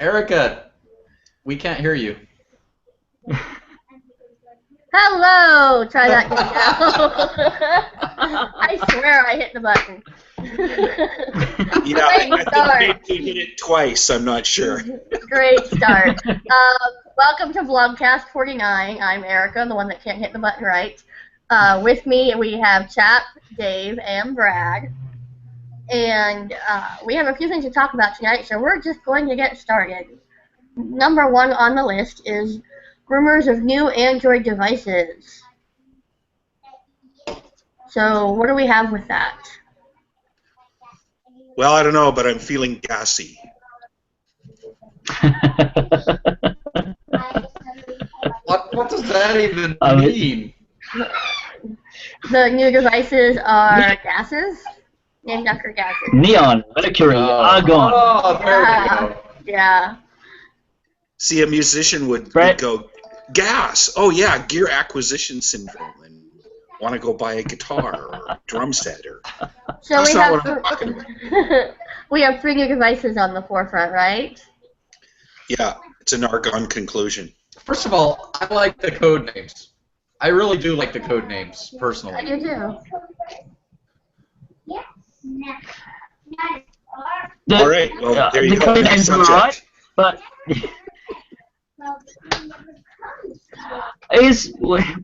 Erica, we can't hear you. Hello! Try that again. I swear I hit the button. Yeah, I think maybe hit it twice. I'm not sure. Great start. Welcome to Blogcast 49. I'm Erica, the one that can't hit the button right. With me, we have Chap, Dave, and Brad. And we have a few things to talk about tonight, so we're just going to get started. Number one on the list is rumors of new Android devices. So what do we have with that? Well, I don't know, but I'm feeling gassy. What does that even mean? The new devices are gases? Named after gases. Neon, mercury, argon. Oh, there we go. Yeah. See, a musician would go, gas. Oh, yeah, gear acquisition syndrome, and want to go buy a guitar or a drum set. So we have three new devices on the forefront, right? Yeah, it's an argon conclusion. First of all, I like the code names. I really do like the code names, personally. I do too. All right, well, there you go. The code names are right, but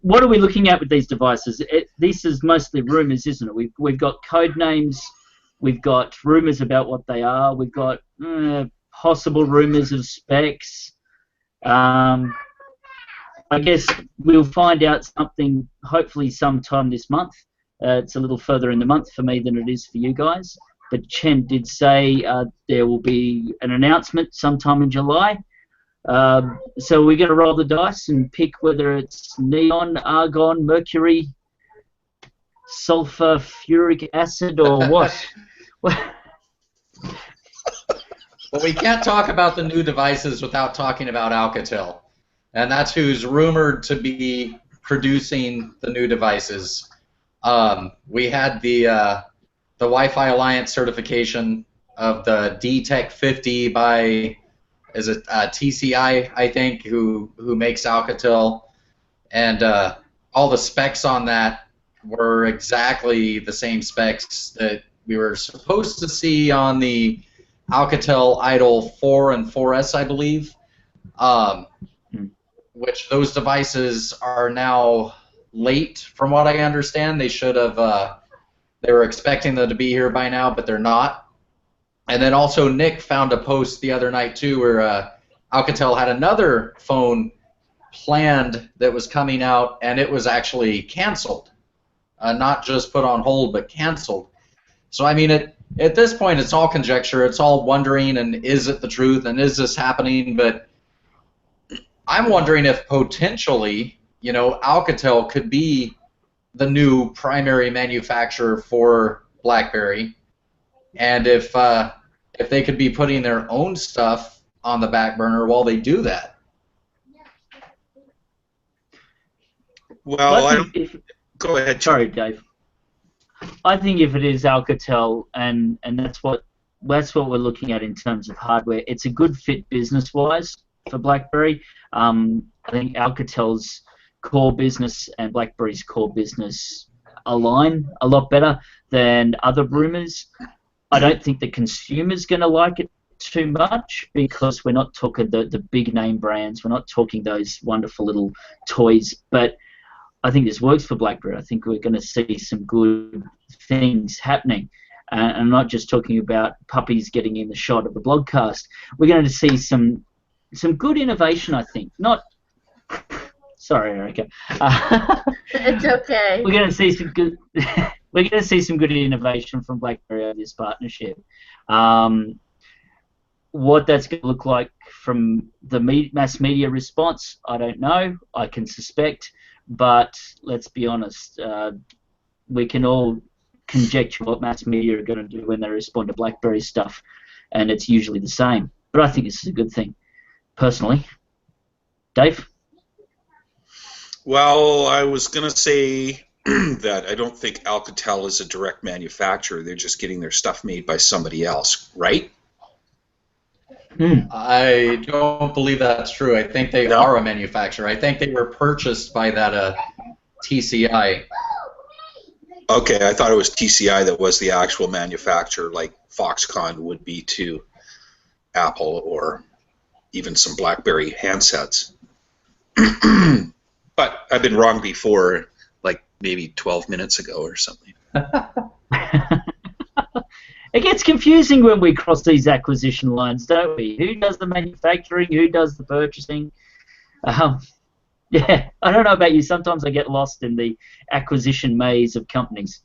what are we looking at with these devices? This is mostly rumors, isn't it? We've got code names, we've got rumors about what they are, we've got possible rumors of specs. I guess we'll find out something hopefully sometime this month. It's a little further in the month for me than it is for you guys. But Chen did say there will be an announcement sometime in July. So we're going to roll the dice and pick whether it's neon, argon, mercury, sulfuric acid, or what. Well, we can't talk about the new devices without talking about Alcatel. And that's who's rumored to be producing the new devices. We had the Wi-Fi Alliance certification of the DTEC 50 by, is it TCI, I think, who makes Alcatel. And all the specs on that were exactly the same specs that we were supposed to see on the Alcatel Idol 4 and 4S, I believe. Which those devices are now late, from what I understand. They should have, they were expecting them to be here by now, but they're not. And then also Nick found a post the other night too where Alcatel had another phone planned that was coming out, and it was actually canceled. Not just put on hold, but canceled. So I mean, at this point it's all conjecture, it's all wondering, and is it the truth, and is this happening? But I'm wondering if potentially, you know, Alcatel could be the new primary manufacturer for BlackBerry, and if they could be putting their own stuff on the back burner while they do that. Well, go ahead. Sorry, Dave. I think if it is Alcatel, and that's what we're looking at in terms of hardware, it's a good fit business-wise for BlackBerry. I think Alcatel's core business and BlackBerry's core business align a lot better than other rumors. I don't think the consumer's going to like it too much because we're not talking the big name brands. We're not talking those wonderful little toys. But I think this works for BlackBerry. I think we're going to see some good things happening. And I'm not just talking about puppies getting in the shot of the blogcast. We're going to see some good innovation, I think. Not, sorry, Erica. It's okay. We're going to see some good. We're going to see some good innovation from BlackBerry over this partnership. What that's going to look like from the mass media response, I don't know. I can suspect, but let's be honest. We can all conjecture what mass media are going to do when they respond to BlackBerry stuff, and it's usually the same. But I think this is a good thing, personally. Dave? Well, I was going to say that I don't think Alcatel is a direct manufacturer. They're just getting their stuff made by somebody else, right? I don't believe that's true. I think they No? are a manufacturer. I think they were purchased by that TCI. Okay, I thought it was TCI that was the actual manufacturer, like Foxconn would be to Apple or even some BlackBerry handsets. But I've been wrong before, like maybe 12 minutes ago or something. It gets confusing when we cross these acquisition lines, don't we? Who does the manufacturing? Who does the purchasing? Yeah, I don't know about you. Sometimes I get lost in the acquisition maze of companies.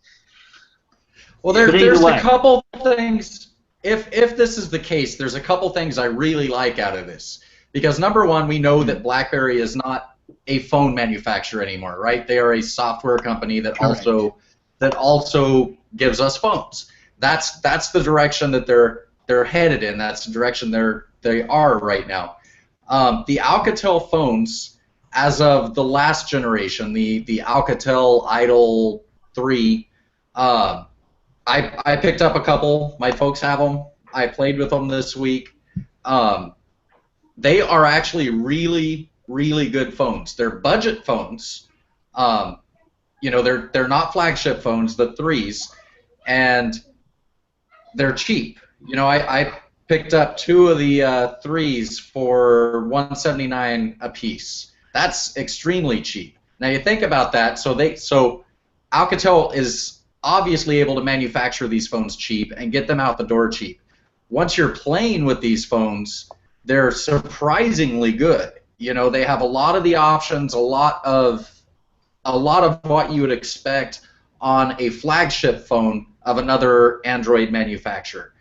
Well, there's a couple things. If this is the case, there's a couple things I really like out of this. Because number one, we know that BlackBerry is not a phone manufacturer anymore, right? They are a software company that also gives us phones. That's the direction that they're headed in. That's the direction they are right now. The Alcatel phones, as of the last generation, the Alcatel Idol 3, I picked up a couple. My folks have them. I played with them this week. They are actually really, really good phones. They're budget phones. They're not flagship phones, the 3s, and they're cheap. I picked up 2 of the 3s for $179 a piece. That's extremely cheap. Now you think about that. So Alcatel is obviously able to manufacture these phones cheap and get them out the door cheap. Once you're playing with these phones, they're surprisingly good. They have a lot of the options, a lot of what you would expect on a flagship phone of another Android manufacturer.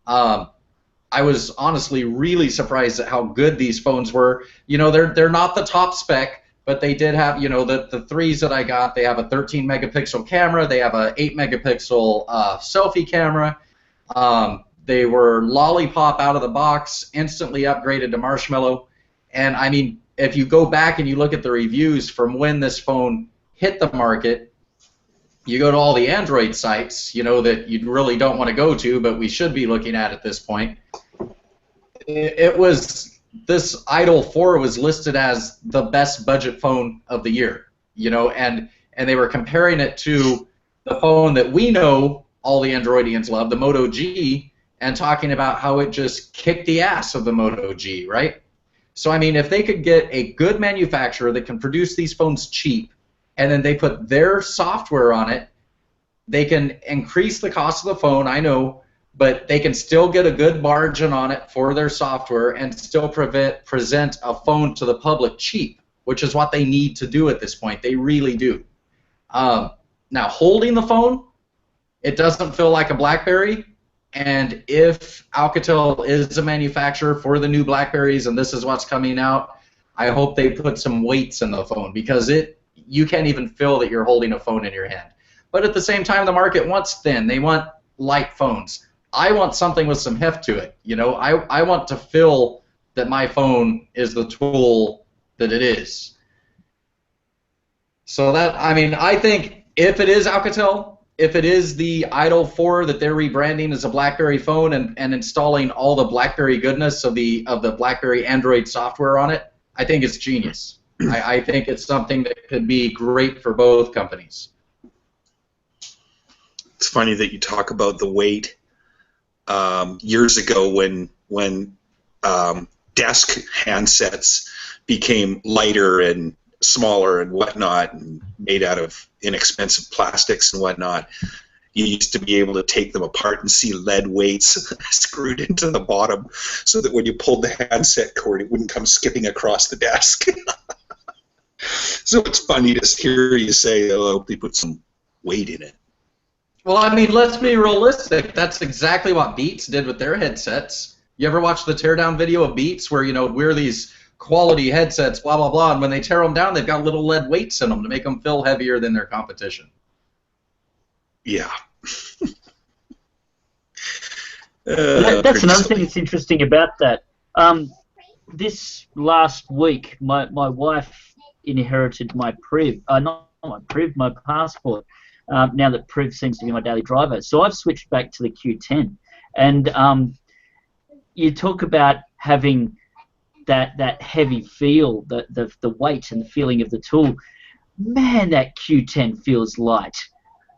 I was honestly really surprised at how good these phones were. They're not the top spec, but they did have, the 3s that I got, they have a 13 megapixel camera, they have a 8 megapixel selfie camera. They were lollipop out of the box, instantly upgraded to Marshmallow. And I mean, if you go back and you look at the reviews from when this phone hit the market, you go to all the Android sites, that you really don't want to go to, but we should be looking at this point. This Idol 4 was listed as the best budget phone of the year, and they were comparing it to the phone that we know all the Androidians love, the Moto G, and talking about how it just kicked the ass of the Moto G, right? So, I mean, if they could get a good manufacturer that can produce these phones cheap, and then they put their software on it, they can increase the cost of the phone, I know, but they can still get a good margin on it for their software and still present a phone to the public cheap, which is what they need to do at this point. They really do. Now, holding the phone, it doesn't feel like a BlackBerry, and if Alcatel is a manufacturer for the new BlackBerries and this is what's coming out, I hope they put some weights in the phone, because you can't even feel that you're holding a phone in your hand. But at the same time, the market wants thin. They want light phones. I want something with some heft to it. I want to feel that my phone is the tool that it is. So I think if it is Alcatel, if it is the Idol 4 that they're rebranding as a BlackBerry phone and installing all the BlackBerry goodness of the BlackBerry Android software on it, I think it's genius. I think it's something that could be great for both companies. It's funny that you talk about the weight. Years ago, when desk handsets became lighter and smaller and whatnot, and made out of inexpensive plastics and whatnot, you used to be able to take them apart and see lead weights screwed into the bottom, so that when you pulled the handset cord, it wouldn't come skipping across the desk. So it's funny to hear you say, "Oh, they put some weight in it." Well, I mean, let's be realistic. That's exactly what Beats did with their headsets. You ever watch the teardown video of Beats where, we're these quality headsets, blah, blah, blah, and when they tear them down, they've got little lead weights in them to make them feel heavier than their competition. Yeah. That's another thing that's interesting about that. This last week, my wife inherited my Priv, not my Priv, my passport. Now that Priv seems to be my daily driver, so I've switched back to the Q10, and you talk about having that heavy feel, the weight and the feeling of the tool. Man, that Q10 feels light.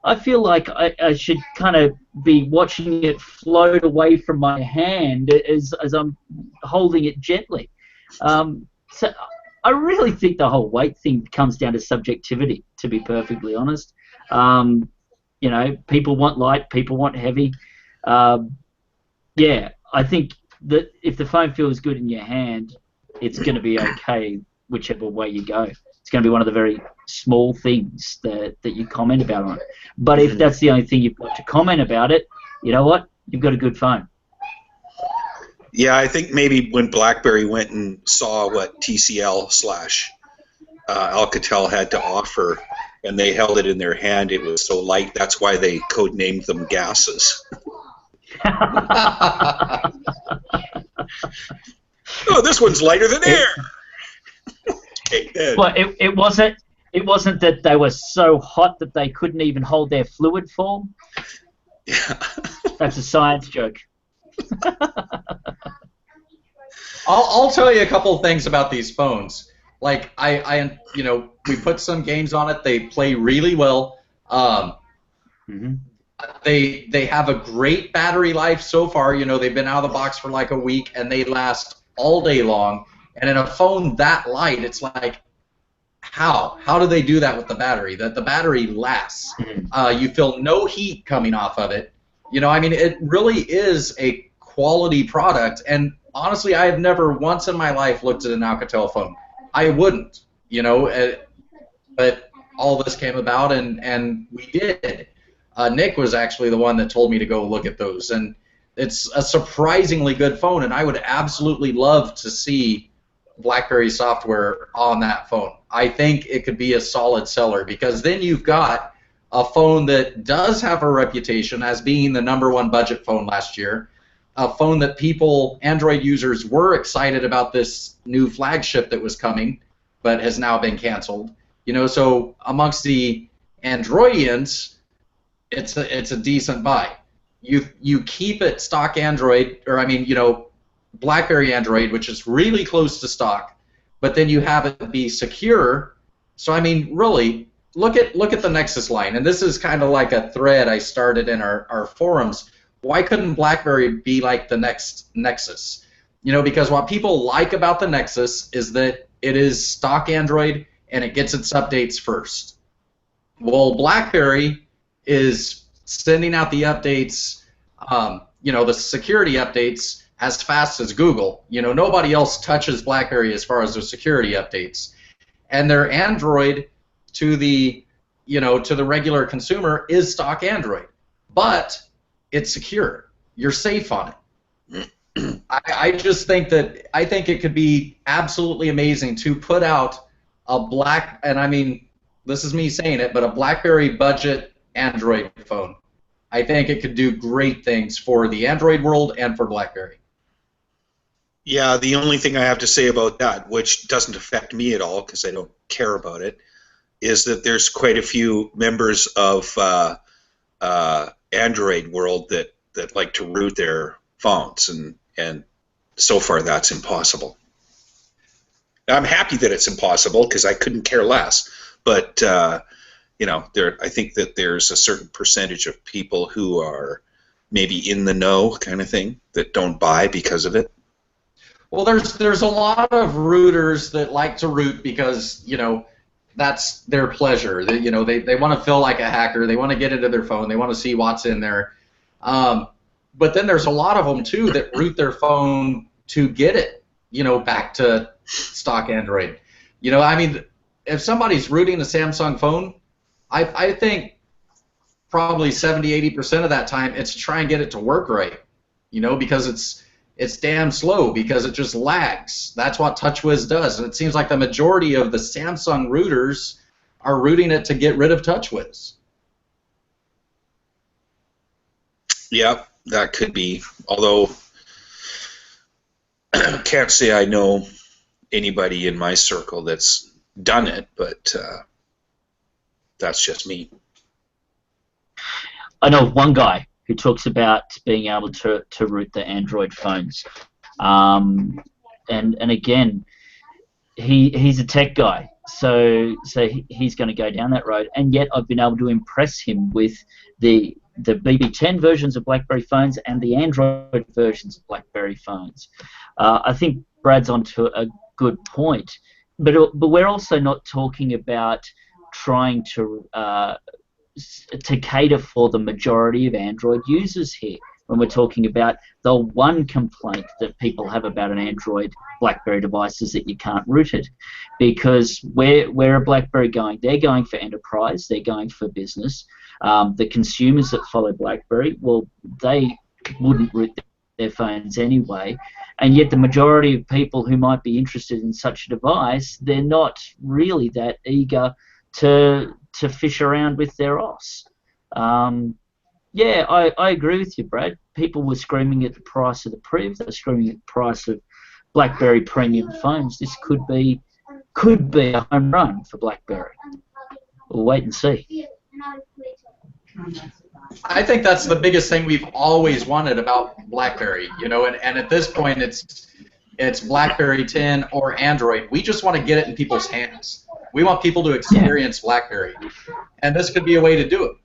I feel like I should kind of be watching it float away from my hand as I'm holding it gently. So I really think the whole weight thing comes down to subjectivity, to be perfectly honest. You know, people want light, people want heavy. Yeah, I think that if the phone feels good in your hand, it's going to be okay whichever way you go. It's going to be one of the very small things that you comment about on it. But if that's the only thing you've got to comment about it, you know what? You've got a good phone. Yeah, I think maybe when BlackBerry went and saw what TCL / Alcatel had to offer, and they held it in their hand, it was so light. That's why they codenamed them gases. Oh, this one's lighter than air. Well, it wasn't that they were so hot that they couldn't even hold their fluid form. Yeah. That's a science joke. I'll tell you a couple of things about these phones. Like I you know, we put some games on it. They play really well. They have a great battery life so far. You know, they've been out of the box for like a week, and they last all day long. And in a phone that light, it's like, how do they do that with the battery? That the battery lasts. You feel no heat coming off of it. You know, I mean, it really is a quality product. And honestly, I have never once in my life looked at an Alcatel phone. I wouldn't, you know, but all this came about, and we did. Nick was actually the one that told me to go look at those, and it's a surprisingly good phone, and I would absolutely love to see BlackBerry software on that phone. I think it could be a solid seller, because then you've got a phone that does have a reputation as being the #1 budget phone last year, a phone that people, Android users, were excited about this new flagship that was coming, but has now been canceled. You know, so amongst the Androidians, it's a decent buy. You keep it stock Android, or I mean, you know, BlackBerry Android, which is really close to stock, but then you have it be secure. So I mean, really, look at the Nexus line, and this is kind of like a thread I started in our forums. Why couldn't BlackBerry be like the next Nexus? You know, because what people like about the Nexus is that it is stock Android and it gets its updates first. Well, BlackBerry is sending out the updates, you know, the security updates as fast as Google. You know, nobody else touches BlackBerry as far as their security updates. And their Android to the, you know, to the regular consumer is stock Android. But it's secure. You're safe on it. I just think that I think it could be absolutely amazing to put out a and I mean, this is me saying it, but a BlackBerry budget Android phone. I think it could do great things for the Android world and for BlackBerry. Yeah, the only thing I have to say about that, which doesn't affect me at all because I don't care about it, is that there's quite a few members of Android world that like to root their phones, and so far that's impossible. I'm happy that it's impossible because I couldn't care less, but you know, I think that there's a certain percentage of people who are maybe in the know kind of thing that don't buy because of it. Well, there's a lot of rooters that like to root because, you know, that's their pleasure. You know, they want to feel like a hacker. They want to get into their phone. They want to see what's in there. But then there's a lot of them, too, that root their phone to get it, you know, back to stock Android. You know, I mean, if somebody's rooting a Samsung phone, I think probably 70-80% of that time it's to try and get it to work right, you know, because it's damn slow, because it just lags. That's what TouchWiz does, and it seems like the majority of the Samsung rooters are rooting it to get rid of TouchWiz. Yeah, that could be, although I can't say I know anybody in my circle that's done it, but that's just me. I know one guy who talks about being able to root the Android phones. And again, he's a tech guy, so he's going to go down that road. And yet I've been able to impress him with the BB10 versions of BlackBerry phones and the Android versions of BlackBerry phones. I think Brad's onto a good point, but we're also not talking about trying to cater for the majority of Android users here. When we're talking about the one complaint that people have about an Android BlackBerry device is that you can't root it, because where a BlackBerry going? They're going for enterprise, they're going for business. The consumers that follow BlackBerry, well, they wouldn't root their phones anyway, and yet the majority of people who might be interested in such a device, they're not really that eager to fish around with their OS. Yeah, I agree with you, Brad. People were screaming at the price of the Priv. They're screaming at the price of BlackBerry premium phones. This could be a home run for BlackBerry. We'll wait and see. I think that's the biggest thing we've always wanted about BlackBerry, you know, and at this point it's BlackBerry 10 or Android. We just want to get it in people's hands. We want people to experience BlackBerry, and this could be a way to do it.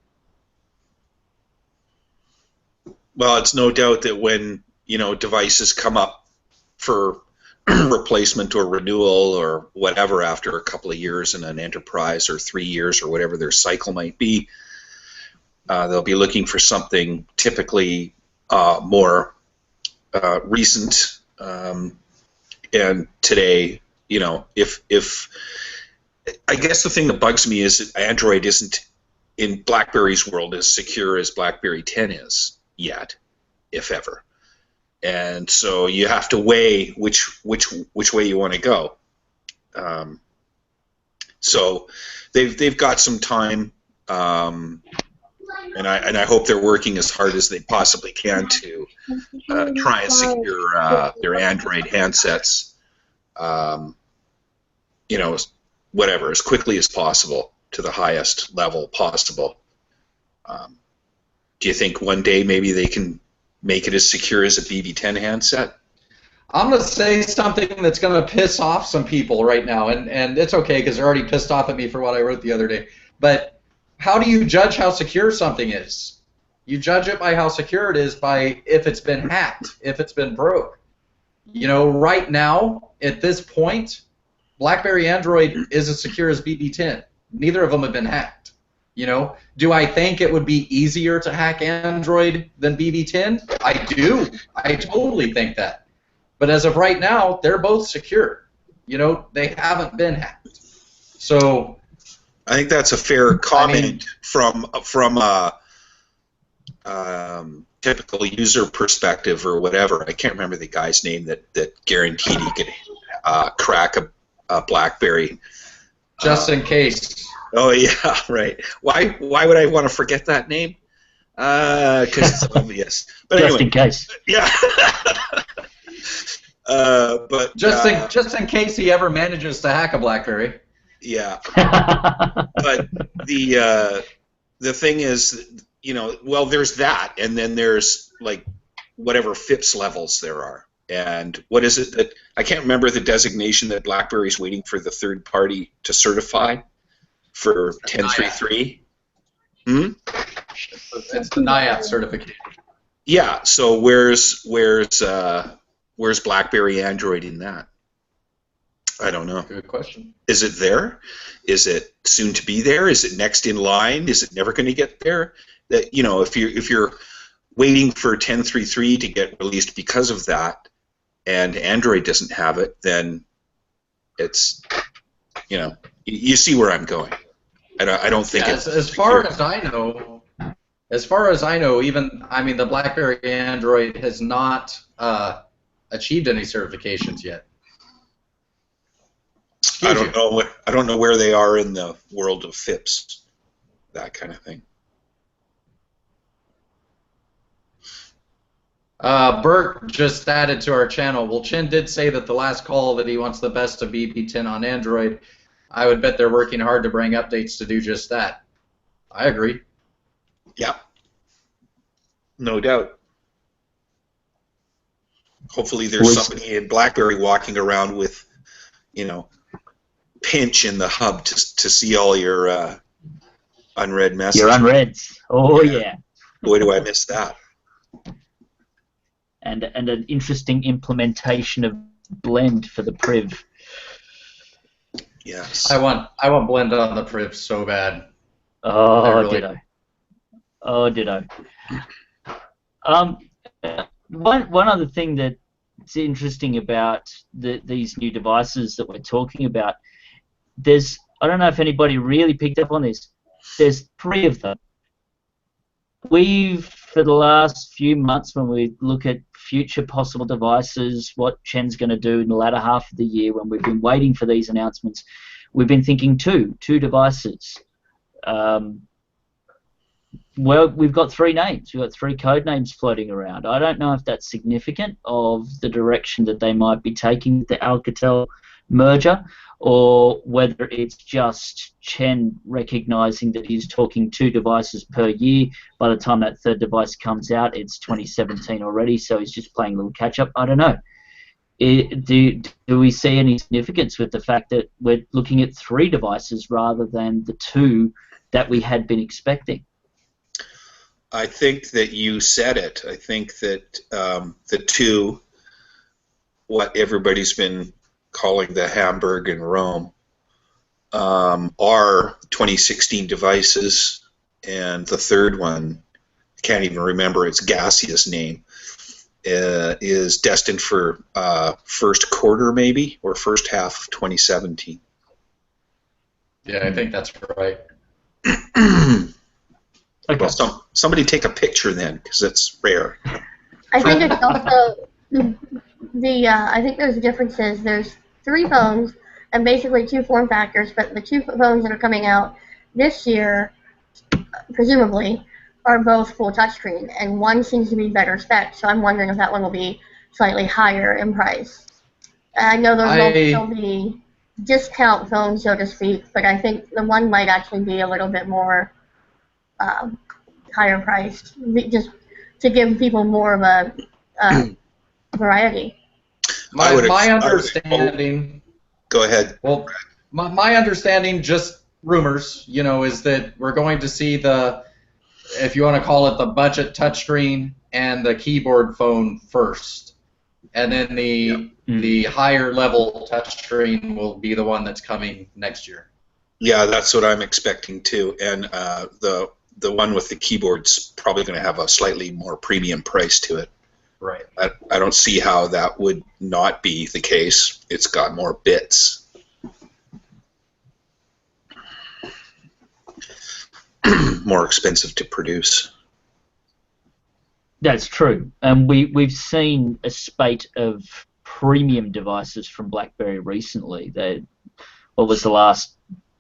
Well, it's no doubt that when, you know, devices come up for replacement or renewal or whatever after a couple of years in an enterprise or 3 years or whatever their cycle might be, they'll be looking for something typically more recent. And today, you know, if I guess the thing that bugs me is that Android isn't in BlackBerry's world as secure as BlackBerry 10 is yet, if ever. And so you have to weigh which way you want to go. So they've got some time, and I hope they're working as hard as they possibly can to try and secure their Android handsets, you know, whatever, as quickly as possible to the highest level possible. Do you think one day maybe they can make it as secure as a BB10 handset? I'm going to say something that's going to piss off some people right now, and it's okay because they're already pissed off at me for what I wrote the other day. But how do you judge how secure something is? You judge it by how secure it is by if it's been hacked, if it's been broke. You know, right now, at this point, BlackBerry Android is as secure as BB10. Neither of them have been hacked. You know, do I think it would be easier to hack Android than BB10? I do. I totally think that. But as of right now, they're both secure. You know, they haven't been hacked. So I think that's a fair comment from a typical user perspective or whatever. I can't remember the guy's name that guaranteed he could crack a BlackBerry. Just in case. Oh yeah, right. Why would I want to forget that name? Because it's obvious. But just anyway, in case. Yeah. But just in case he ever manages to hack a BlackBerry. Yeah. But the thing is, you know, well, there's that, and then there's like whatever FIPS levels there are. And what is it that I can't remember the designation that BlackBerry's waiting for the third party to certify for 10.3.3? It's the NIAP certification. Yeah. So where's BlackBerry Android in that? I don't know. Good question. Is it there? Is it soon to be there? Is it next in line? Is it never going to get there? That, you know, if you're waiting for 10.3.3 to get released because of that, and Android doesn't have it, then it's, you know, you see where I'm going. I don't think it's as far as I know, even the BlackBerry Android has not achieved any certifications yet. I don't know where they are in the world of FIPS, that kind of thing. Bert just added to our channel. Well, Chin did say that the last call that he wants the best of BB10 on Android. I would bet they're working hard to bring updates to do just that. I agree. Yeah. No doubt. Hopefully there's somebody in BlackBerry walking around with, pinch in the hub to see all your unread messages. Your unreads. Oh, yeah. Boy, do I miss that. And an interesting implementation of Blend for the Priv. Yes. I want Blend on the Priv so bad. Oh, ditto. One other thing that's interesting about these new devices that we're talking about, I don't know if anybody really picked up on this, there's 3 of them. For the last few months, when we look at future possible devices, what Chen's going to do in the latter half of the year, when we've been waiting for these announcements, we've been thinking two devices. Well, we've got 3 names. We've got 3 code names floating around. I don't know if that's significant of the direction that they might be taking with the Alcatel merger, or whether it's just Chen recognizing that he's talking 2 devices per year. By the time that 3rd device comes out, it's 2017 already, so he's just playing a little catch-up. I don't know. Do we see any significance with the fact that we're looking at 3 devices rather than the 2 that we had been expecting? I think that you said it. I think that the 2, what everybody's been calling the Hamburg and Rome, are 2016 devices, and the 3rd one, I can't even remember its gaseous name, is destined for first quarter maybe, or first half of 2017. Yeah, I think that's right. Okay. Well, somebody take a picture then, because it's rare. I think it's also I think there's differences. There's 3 phones and basically 2 form factors, but the 2 phones that are coming out this year, presumably, are both full touchscreen, and one seems to be better spec. So I'm wondering if that one will be slightly higher in price. I know those will still be discount phones, so to speak, but I think the one might actually be a little bit more higher priced, just to give people more of a variety. My understanding. Go ahead. Well, my understanding, just rumors, is that we're going to see if you want to call it the budget touchscreen and the keyboard phone first, and then the higher level touchscreen will be the one that's coming next year. Yeah, that's what I'm expecting too, and the one with the keyboard's probably going to have a slightly more premium price to it. Right. I don't see how that would not be the case. It's got more bits. More expensive to produce. That's true. And we've seen a spate of premium devices from BlackBerry recently. What was the last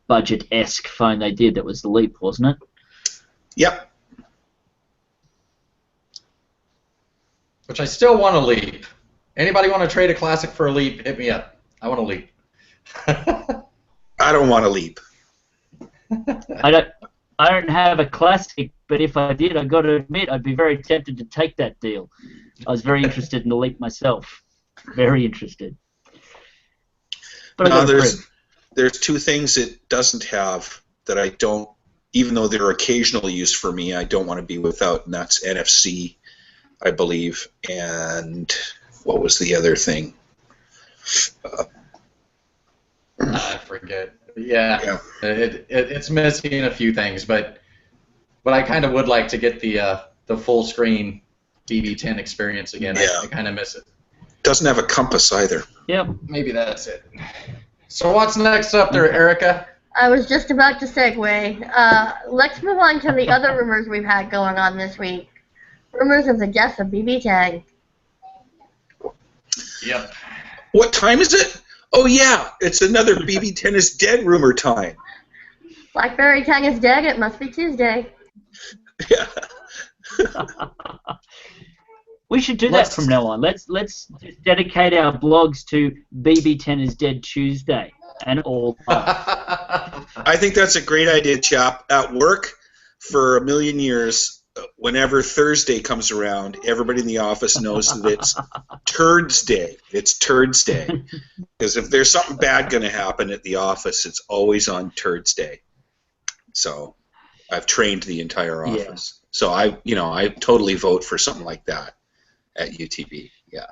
budget-esque phone they did? That was the Leap, wasn't it? Yep. Which I still want to Leap. Anybody want to trade a Classic for a Leap? Hit me up. I want to Leap. I don't want to Leap. I don't have a Classic, but if I did, I got to admit, I'd be very tempted to take that deal. I was very interested in the Leap myself. Very interested. But no, there's 2 things it doesn't have that I don't, even though they're occasional use for me, I don't want to be without, and that's NFC, I believe, and what was the other thing? I forget. Yeah. It's missing a few things, but I kind of would like to get the full screen BB10 experience again. Yeah. I kind of miss it. Doesn't have a compass either. Yep. Maybe that's it. So what's next up there, Erica? I was just about to segue. Let's move on to the other rumors we've had going on this week. Rumors of the death of BB10. Yep. What time is it? Oh yeah, it's another BB10 is dead rumor time. BlackBerry 10 is dead. It must be Tuesday. Yeah. We should do that from now on. Let's just dedicate our blogs to BB10 is dead Tuesday and all. I think that's a great idea, chap. At work, for a million years, whenever Thursday comes around, everybody in the office knows that it's Turds Day. It's Turds Day. Because if there's something bad going to happen at the office, it's always on Turds Day. So I've trained the entire office. Yeah. So I totally vote for something like that at UTB. Yeah.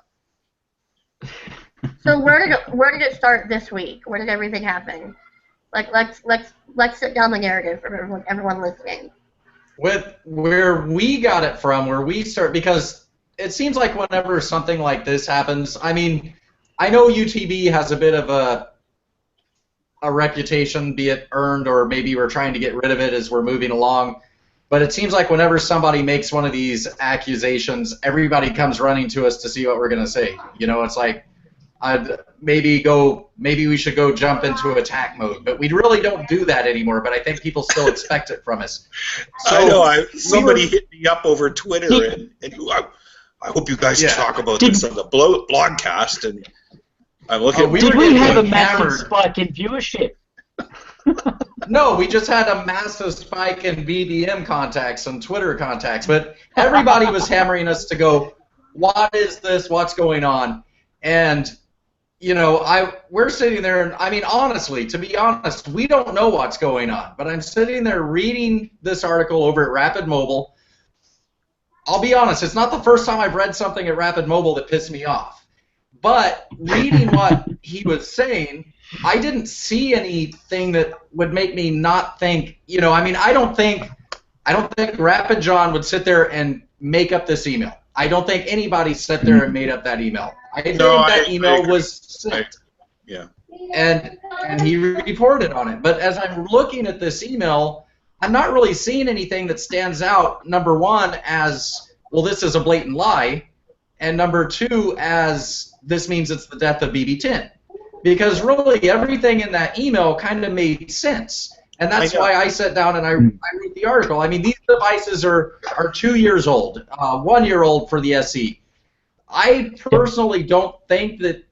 So where did it start this week? Where did everything happen? Like let's sit down the narrative for everyone listening. With where we got it from, where we start, because it seems like whenever something like this happens, I mean, I know UTB has a bit of a reputation, be it earned or maybe we're trying to get rid of it as we're moving along, but it seems like whenever somebody makes one of these accusations, everybody comes running to us to see what we're going to say. You know, it's like, maybe we should go jump into attack mode, but we really don't do that anymore. But I think people still expect it from us. So I know. Somebody hit me up over Twitter, and I hope you guys talk about this on the blogcast. And I'm looking. Did we have a massive spike in viewership? No, we just had a massive spike in BBM contacts and Twitter contacts, but everybody was hammering us to go, what is this? What's going on? And you know, we're sitting there, and I mean, honestly, to be honest, we don't know what's going on. But I'm sitting there reading this article over at Rapid Mobile. I'll be honest, it's not the first time I've read something at Rapid Mobile that pissed me off. But reading what he was saying, I didn't see anything that would make me not think. You know, I mean, I don't think Rapid John would sit there and make up this email. I don't think anybody sat there and made up that email. I think that email was sent. Yeah. And he reported on it. But as I'm looking at this email, I'm not really seeing anything that stands out, number one, as, well, this is a blatant lie, and number two, as this means it's the death of BB10. Because really everything in that email kind of made sense. And that's why I sat down and I read the article. I mean, these devices are 2 years old, 1 year old for the SE. I personally don't think that,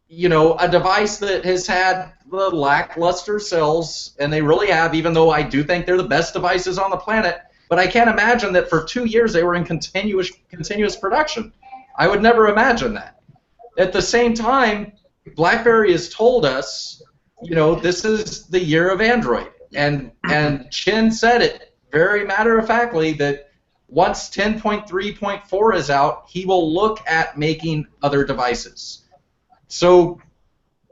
you know, a device that has had the lackluster sales, and they really have, even though I do think they're the best devices on the planet, but I can't imagine that for 2 years they were in continuous production. I would never imagine that. At the same time, BlackBerry has told us, you know, this is the year of Android. And Chin said it very matter-of-factly that once 10.3.4 is out, he will look at making other devices. So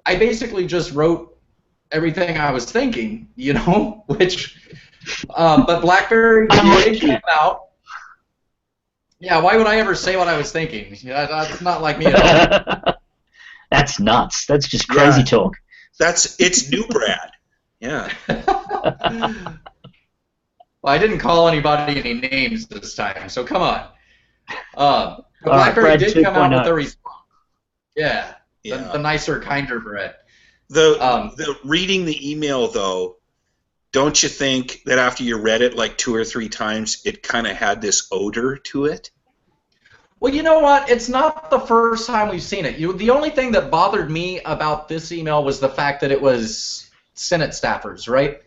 I basically just wrote everything I was thinking, you know, which, but BlackBerry did come out. Yeah, why would I ever say what I was thinking? That's not like me at all. That's nuts. That's just crazy talk. It's new, Brad. Yeah. Well, I didn't call anybody any names this time, so come on. BlackBerry did come out with a response. Yeah. The nicer, kinder Brad. The reading the email, though, don't you think that after you read it like 2 or 3 times, it kind of had this odor to it? Well, you know what? It's not the first time we've seen it. The only thing that bothered me about this email was the fact that it was Senate staffers, right?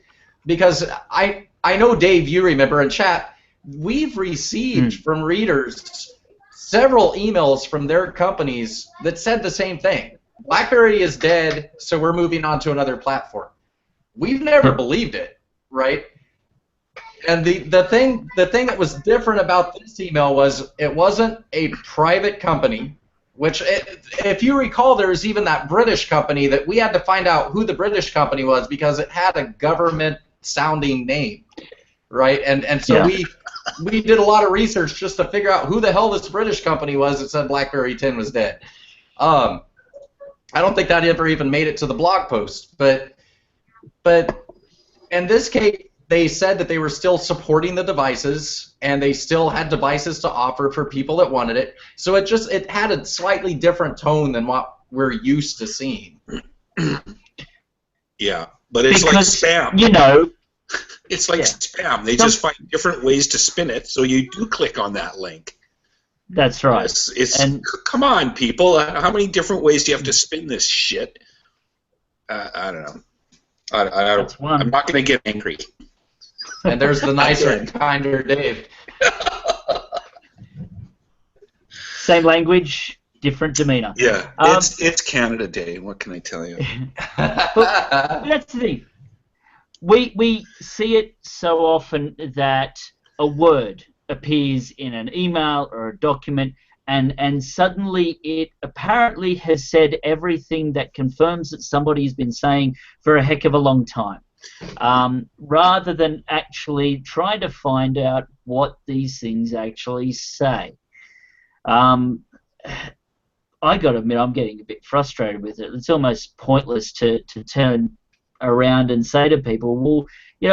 Because I know, Dave, you remember in chat, we've received from readers several emails from their companies that said the same thing. BlackBerry is dead, so we're moving on to another platform. We've never believed it, right? And the thing that was different about this email was it wasn't a private company, which, if you recall, there was even that British company that we had to find out who the British company was because it had a government-sounding name, right? And so we did a lot of research just to figure out who the hell this British company was that said BlackBerry 10 was dead. I don't think that ever even made it to the blog post, but in this case, they said that they were still supporting the devices, and they still had devices to offer for people that wanted it. So it had a slightly different tone than what we're used to seeing. Yeah, but it's like spam. You know, it's like spam. They just find different ways to spin it, so you do click on that link. That's right. Come on, people. How many different ways do you have to spin this shit? I don't know. I'm not going to get angry. And there's the nicer and kinder Dave. Same language, different demeanor. Yeah, it's Canada Day. What can I tell you? But that's the thing. We see it so often that a word appears in an email or a document, and suddenly it apparently has said everything that confirms that somebody's been saying for a heck of a long time, rather than actually trying to find out what these things actually say. I got to admit, I'm getting a bit frustrated with it. It's almost pointless to turn around and say to people, well,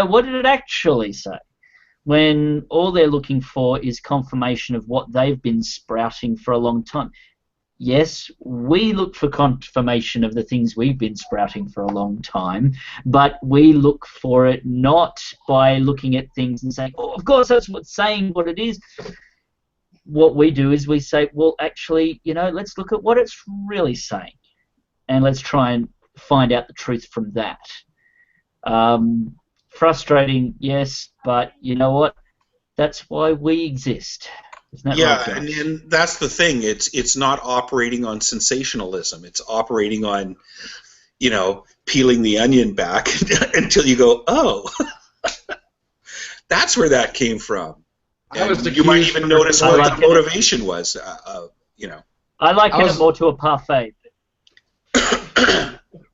what did it actually say? When all they're looking for is confirmation of what they've been sprouting for a long time. Yes, we look for confirmation of the things we've been sprouting for a long time, but we look for it not by looking at things and saying, oh, of course that's what's saying what it is. What we do is we say, well, actually, let's look at what it's really saying, and let's try and find out the truth from that. Frustrating, yes, but you know what? That's why we exist. Isn't that right, guys? and that's the thing. It's not operating on sensationalism. It's operating on, peeling the onion back until you go, oh, that's where that came from. You might even notice what the motivation was. I liken it more to a parfait.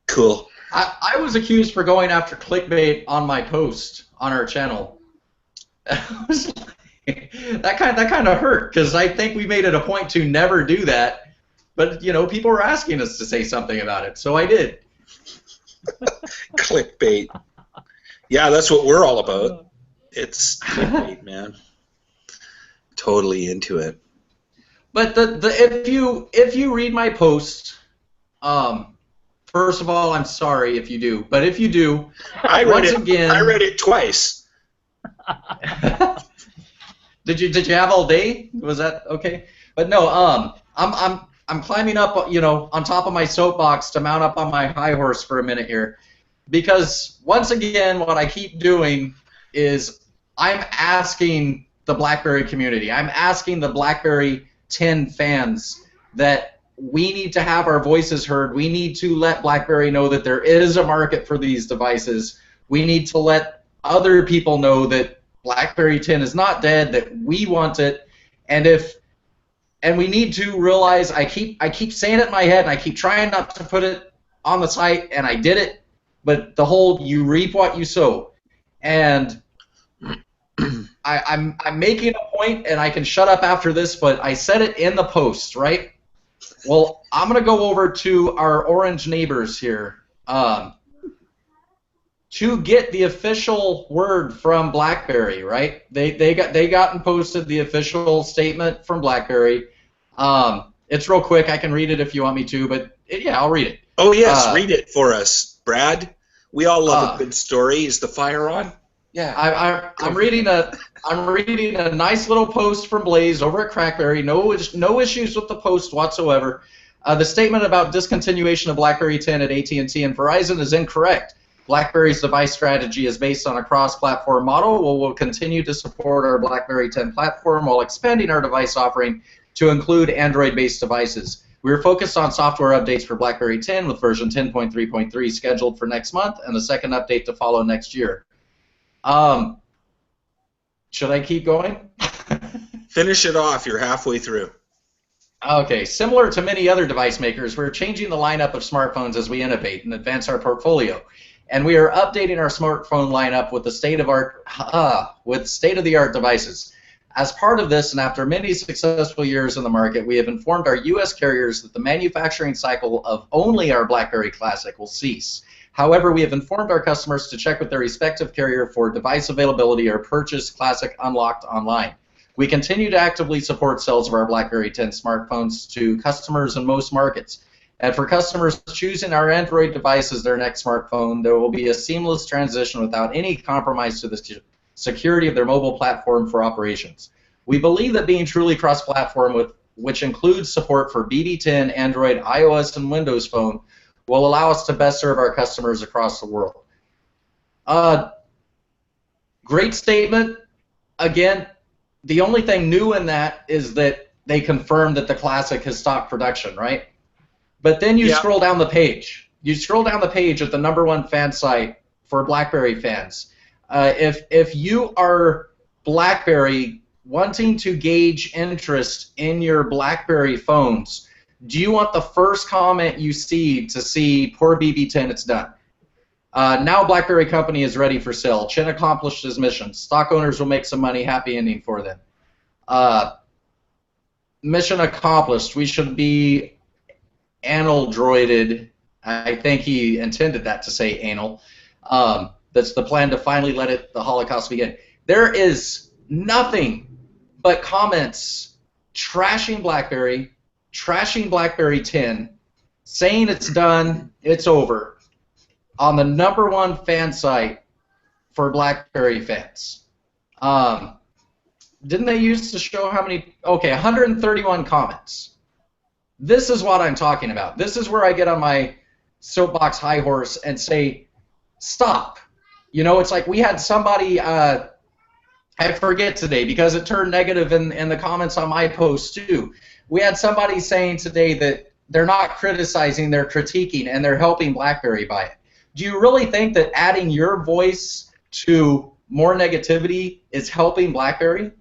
Cool. I was accused for going after clickbait on my post on our channel. that kind of hurt, because I think we made it a point to never do that. But people were asking us to say something about it, so I did. Clickbait. Yeah, that's what we're all about. It's clickbait, man. Totally into it. But if you read my post, first of all, I'm sorry if you do, but if you do, I read it twice. Did you have all day? Was that okay? But no, I'm climbing up, on top of my soapbox to mount up on my high horse for a minute here, because once again, what I keep doing is I'm asking the BlackBerry community, I'm asking the BlackBerry 10 fans that we need to have our voices heard. We need to let BlackBerry know that there is a market for these devices. We need to let other people know that BlackBerry 10 is not dead, that we want it, and we need to realize, I keep saying it in my head, and I keep trying not to put it on the site, and I did it, but the whole you reap what you sow, and I'm making a point, and I can shut up after this, but I said it in the post, right? Well, I'm going to go over to our orange neighbors here to get the official word from BlackBerry, right? They got and posted the official statement from BlackBerry. It's real quick. I can read it if you want me to, but yeah, I'll read it. Oh yes, read it for us, Brad. We all love a good story. Is the fire on? Yeah. I'm reading a nice little post from Blaze over at Crackberry. No issues with the post whatsoever. The statement about discontinuation of BlackBerry 10 at AT&T and Verizon is incorrect. BlackBerry's device strategy is based on a cross-platform model. We'll continue to support our BlackBerry 10 platform while expanding our device offering to include Android-based devices. We are focused on software updates for BlackBerry 10 with version 10.3.3 scheduled for next month and the second update to follow next year. Should I keep going? Finish it off. You're halfway through. Okay. Similar to many other device makers, we're changing the lineup of smartphones as we innovate and advance our portfolio. And we are updating our smartphone lineup with the state-of-the-art devices. As part of this, and after many successful years in the market, we have informed our U.S. carriers that the manufacturing cycle of only our BlackBerry Classic will cease. However, we have informed our customers to check with their respective carrier for device availability or purchase Classic unlocked online. We continue to actively support sales of our BlackBerry 10 smartphones to customers in most markets. And for customers choosing our Android device as their next smartphone, there will be a seamless transition without any compromise to the security of their mobile platform for operations. We believe that being truly cross-platform, which includes support for BB10, Android, iOS, and Windows Phone, will allow us to best serve our customers across the world. Great statement. Again, the only thing new in that is that they confirmed that the Classic has stopped production, right? But then you scroll down the page. You scroll down the page at the #1 fan site for BlackBerry fans. If you are BlackBerry wanting to gauge interest in your BlackBerry phones, do you want the first comment you see to see poor BB10, it's done? Now BlackBerry company is ready for sale. Chen accomplished his mission. Stock owners will make some money. Happy ending for them. Mission accomplished. We should be anal droided. I think he intended that to say anal. That's the plan to finally let the Holocaust begin. There is nothing but comments trashing BlackBerry, trashing BlackBerry 10, saying it's done, it's over, on the #1 fan site for BlackBerry fans. Didn't they used to show how many? Okay, 131 comments. This is what I'm talking about. This is where I get on my soapbox high horse and say, stop. You know, it's like we had somebody, I forget today because it turned negative in the comments on my post too. We had somebody saying today that they're not criticizing, they're critiquing, and they're helping BlackBerry by it. Do you really think that adding your voice to more negativity is helping BlackBerry?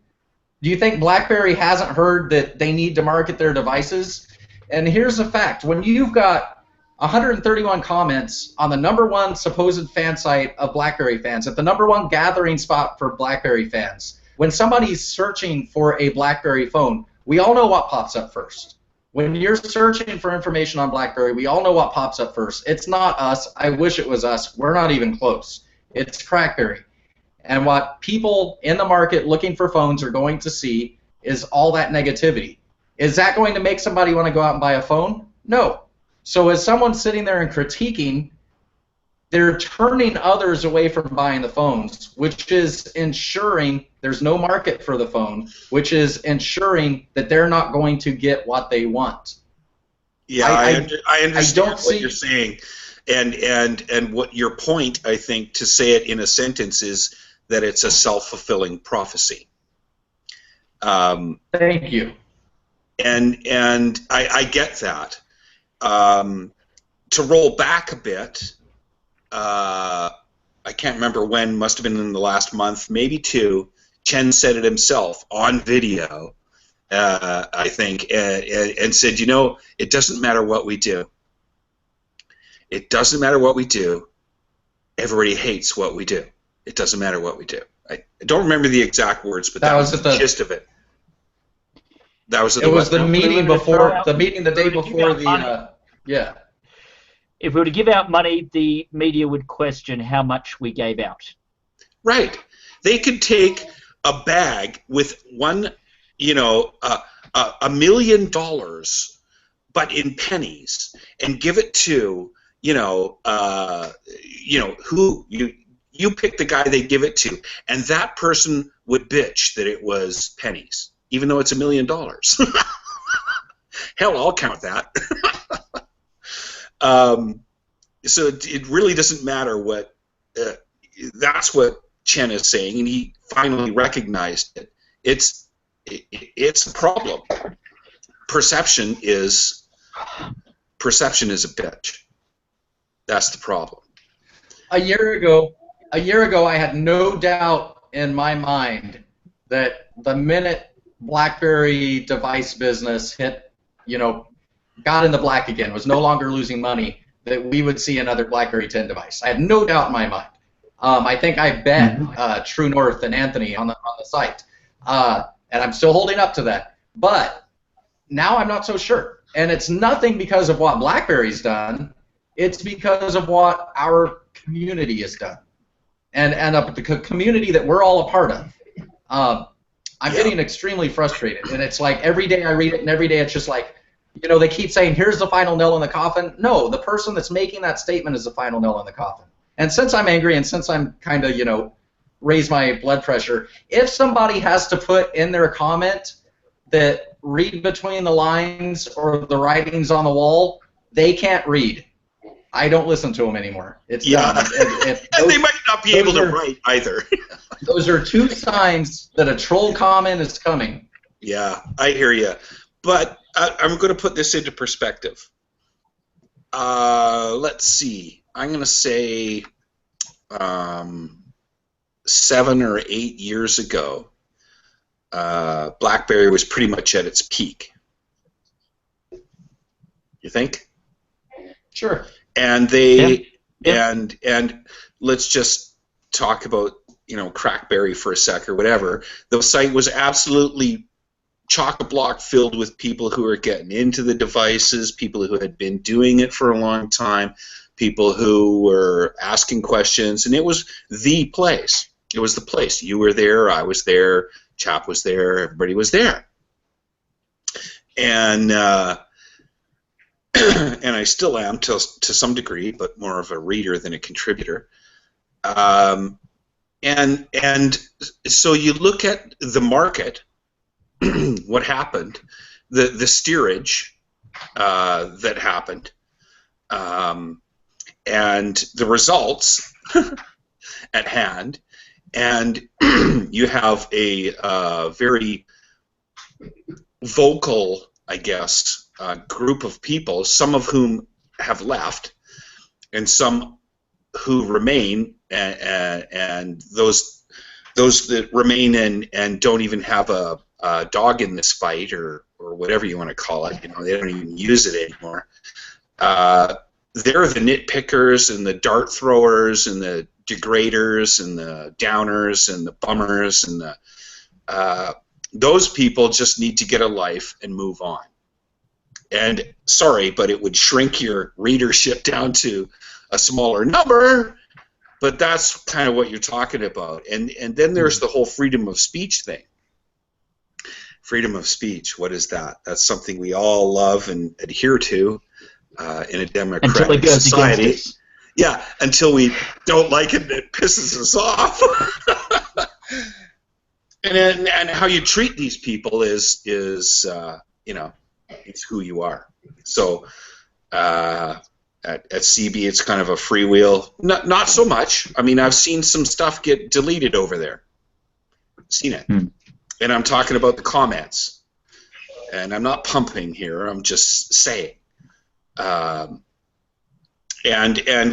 Do you think BlackBerry hasn't heard that they need to market their devices? And here's a fact. When you've got 131 comments on the #1 supposed fan site of BlackBerry fans, at the #1 gathering spot for BlackBerry fans, when somebody's searching for a BlackBerry phone, we all know what pops up first. When you're searching for information on BlackBerry, we all know what pops up first. It's not us. I wish it was us. We're not even close. It's Crackberry. And what people in the market looking for phones are going to see is all that negativity. Is that going to make somebody want to go out and buy a phone? No. So as someone sitting there and critiquing, they're turning others away from buying the phones, which is ensuring there's no market for the phone, which is ensuring that they're not going to get what they want. Yeah, I understand what you're saying. And what your point, I think, to say it in a sentence is that it's a self-fulfilling prophecy. Thank you. And I get that. To roll back a bit, I can't remember when, must have been in the last month, maybe 2, Chen said it himself on video, I think, and said, you know, it doesn't matter what we do. It doesn't matter what we do. Everybody hates what we do. It doesn't matter what we do. I don't remember the exact words, but that was the gist of it. That was the meeting before the meeting the day before the yeah. If we were to give out money, the media would question how much we gave out. Right. They could take a bag with $1 million, but in pennies, and give it to who you pick the guy they give it to, and that person would bitch that it was pennies, even though it's $1 million. Hell, I'll count that. So it really doesn't matter what. That's what Chen is saying, and he finally recognized it. It's a problem. Perception is a bitch. That's the problem. A year ago, I had no doubt in my mind that the minute BlackBerry device business hit, got in the black again, was no longer losing money, that we would see another BlackBerry 10 device. I had no doubt in my mind. I think I bet True North and Anthony on the site, and I'm still holding up to that. But now I'm not so sure, and it's nothing because of what BlackBerry's done. It's because of what our community has done, and the community that we're all a part of. I'm getting extremely frustrated, and it's like every day I read it, and every day it's just like, they keep saying, here's the final nail in the coffin. No, the person that's making that statement is the final nail in the coffin. And since I'm angry and since I'm kind of, raise my blood pressure, if somebody has to put in their comment that read between the lines or the writings on the wall, they can't read. I don't listen to them anymore. It's done. And they might not be able to write either. Those are two signs that a troll comment is coming. Yeah, I hear you. But I'm going to put this into perspective. Let's see. I'm going to say 7 or 8 years ago, BlackBerry was pretty much at its peak. You think? Sure. And they and let's just talk about Crackberry for a sec or whatever. The site was absolutely chock-a-block filled with people who were getting into the devices, people who had been doing it for a long time, people who were asking questions, and it was the place. It was the place. You were there, I was there, Chap was there, everybody was there. And and I still am to some degree, but more of a reader than a contributor. And so you look at the market, what happened, the steerage that happened, and the results at hand, and you have a very vocal, I guess, group of people, some of whom have left, and some who remain, and those that remain and don't even have a dog in this fight, or whatever you want to call it. They don't even use it anymore. They're the nitpickers and the dart throwers and the degraders and the downers and the bummers, and those people just need to get a life and move on. And sorry, but it would shrink your readership down to a smaller number. But that's kind of what you're talking about. And then there's the whole freedom of speech thing. Freedom of speech, what is that? That's something we all love and adhere to in a democratic society. Yeah, until we don't like it and it pisses us off. and how you treat these people is it's who you are. So at CB, it's kind of a freewheel. Not so much. I mean, I've seen some stuff get deleted over there. Seen it. And I'm talking about the comments. And I'm not pumping here. I'm just saying. And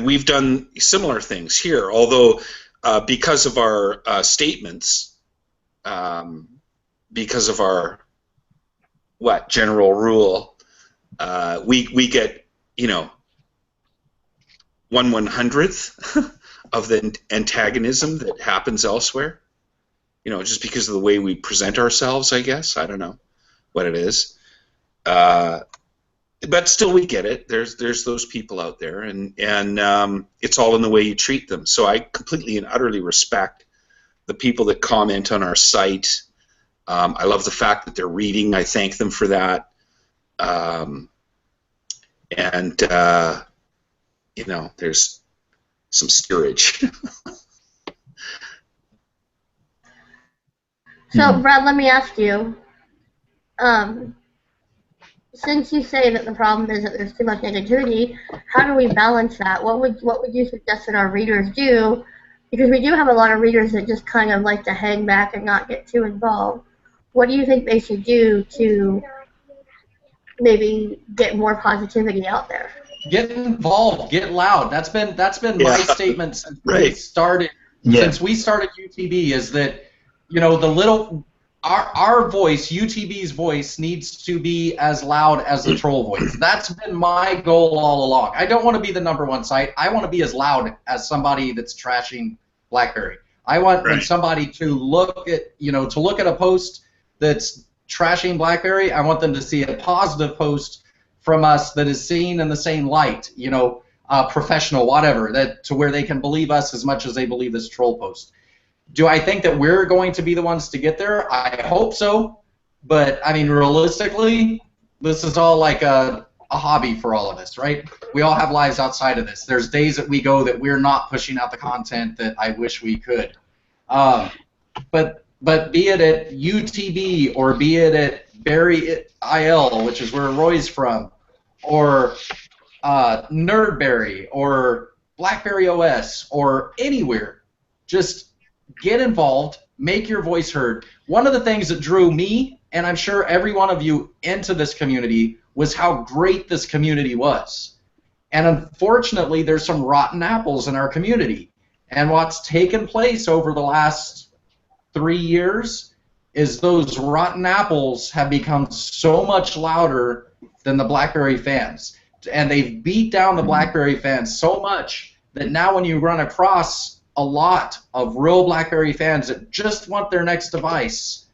we've done similar things here, although because of our statements, because of our general rule, we get 1/100th of the antagonism that happens elsewhere. Just because of the way we present ourselves, I guess. I don't know what it is. But still, we get it. There's those people out there, and it's all in the way you treat them. So I completely and utterly respect the people that comment on our site. I love the fact that they're reading. I thank them for that. There's some steerage. So, Brad, let me ask you. Since you say that the problem is that there's too much negativity, how do we balance that? What would you suggest that our readers do? Because we do have a lot of readers that just kind of like to hang back and not get too involved. What do you think they should do to maybe get more positivity out there? Get involved, get loud. That's been my statement since we started. Yeah. Since we started UTB, is that our voice, UTB's voice, needs to be as loud as the troll voice. That's been my goal all along. I don't want to be the #1 site. I want to be as loud as somebody that's trashing BlackBerry. I want when somebody to look at a post that's trashing BlackBerry, I want them to see a positive post from us that is seen in the same light, professional, whatever, to where they can believe us as much as they believe this troll post. Do I think that we're going to be the ones to get there? I hope so, but I mean, realistically, this is all like a hobby for all of us, right? We all have lives outside of this. There's days that we go that we're not pushing out the content that I wish we could. But be it at UTB or be it at Berry IL, which is where Roy's from, or Nerdberry or BlackBerry OS or anywhere, just get involved, make your voice heard. One of the things that drew me, and I'm sure every one of you, into this community was how great this community was. And unfortunately, there's some rotten apples in our community. And what's taken place over the last 3 years is those rotten apples have become so much louder than the BlackBerry fans. And they've beat down the BlackBerry fans so much that now when you run across a lot of real BlackBerry fans that just want their next device,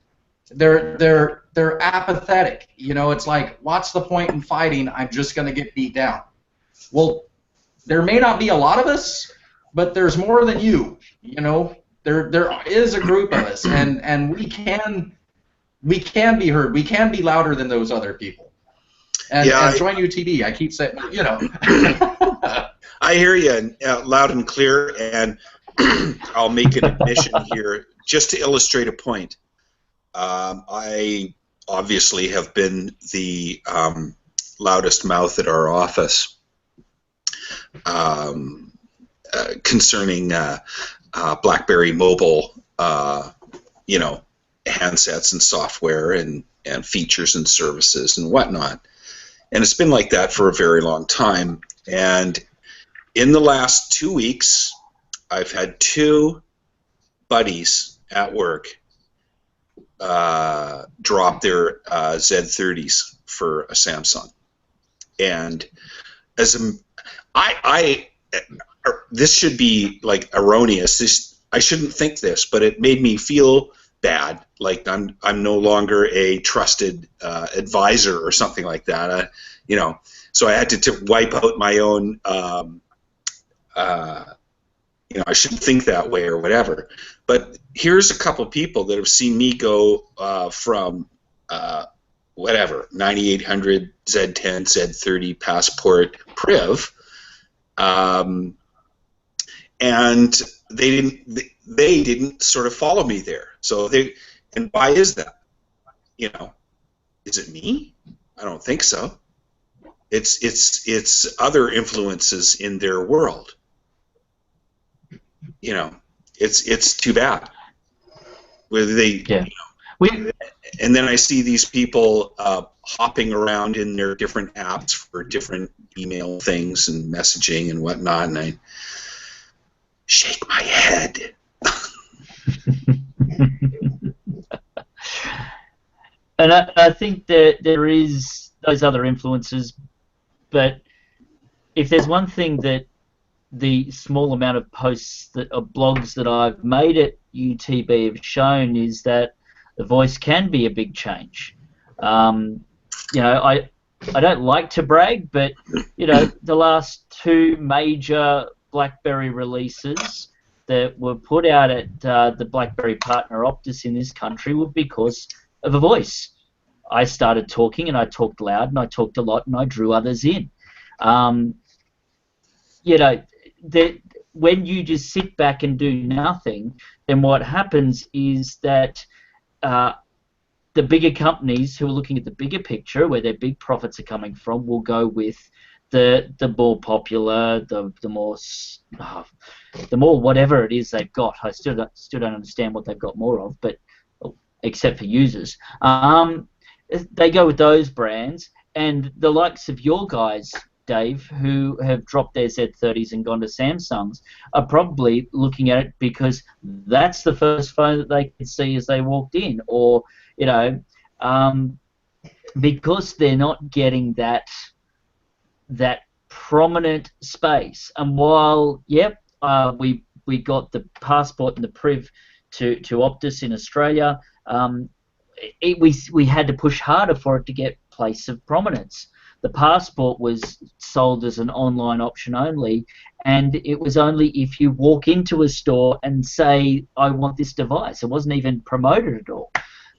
they're apathetic. You know, it's like, what's the point in fighting? I'm just going to get beat down. Well, there may not be a lot of us, but there's more than you. You know, there is a group of us, and we can be heard. We can be louder than those other people. And join UTB. I keep saying, you know. I hear you loud and clear, and I'll make an admission here just to illustrate a point. I obviously have been the loudest mouth at our office concerning BlackBerry mobile, you know, handsets and software and features and services and whatnot. And it's been like that for a very long time. And in the last 2 weeks, I've had 2 buddies at work drop their Z30s for a Samsung. And as this should be like erroneous. I shouldn't think this, but it made me feel bad. Like I'm no longer a trusted advisor or something like that. You know, so I had to wipe out my own. You know, I shouldn't think that way or whatever. But here's a couple people that have seen me go from whatever 9800 Z10, Z30, Passport, Priv. And they didn't sort of follow me there. So and why is that? You know, is it me? I don't think so. It's other influences in their world. You know, it's too bad. Whether they, yeah. You know, and then I see these people hopping around in their different apps for different email things and messaging and whatnot, and I shake my head. And I think that there is those other influences, but if there's one thing that the small amount of posts or blogs that I've made at UTB have shown is that the voice can be a big change. You know, I don't like to brag, but you know, the last 2 major BlackBerry releases that were put out at the BlackBerry partner Optus in this country were because of a voice. I started talking, and I talked loud, and I talked a lot, and I drew others in. You know, when you just sit back and do nothing, then what happens is that the bigger companies who are looking at the bigger picture, where their big profits are coming from, will go with the more popular, the more whatever it is they've got. I still don't understand what they've got more of, but except for users, they go with those brands, and the likes of your guys, Dave, who have dropped their Z30s and gone to Samsungs, are probably looking at it because that's the first phone that they could see as they walked in, or you know, because they're not getting that prominent space. And while we got the Passport and the Priv to Optus in Australia, we had to push harder for it to get place of prominence. The Passport was sold as an online option only, and it was only if you walk into a store and say, I want this device. It wasn't even promoted at all.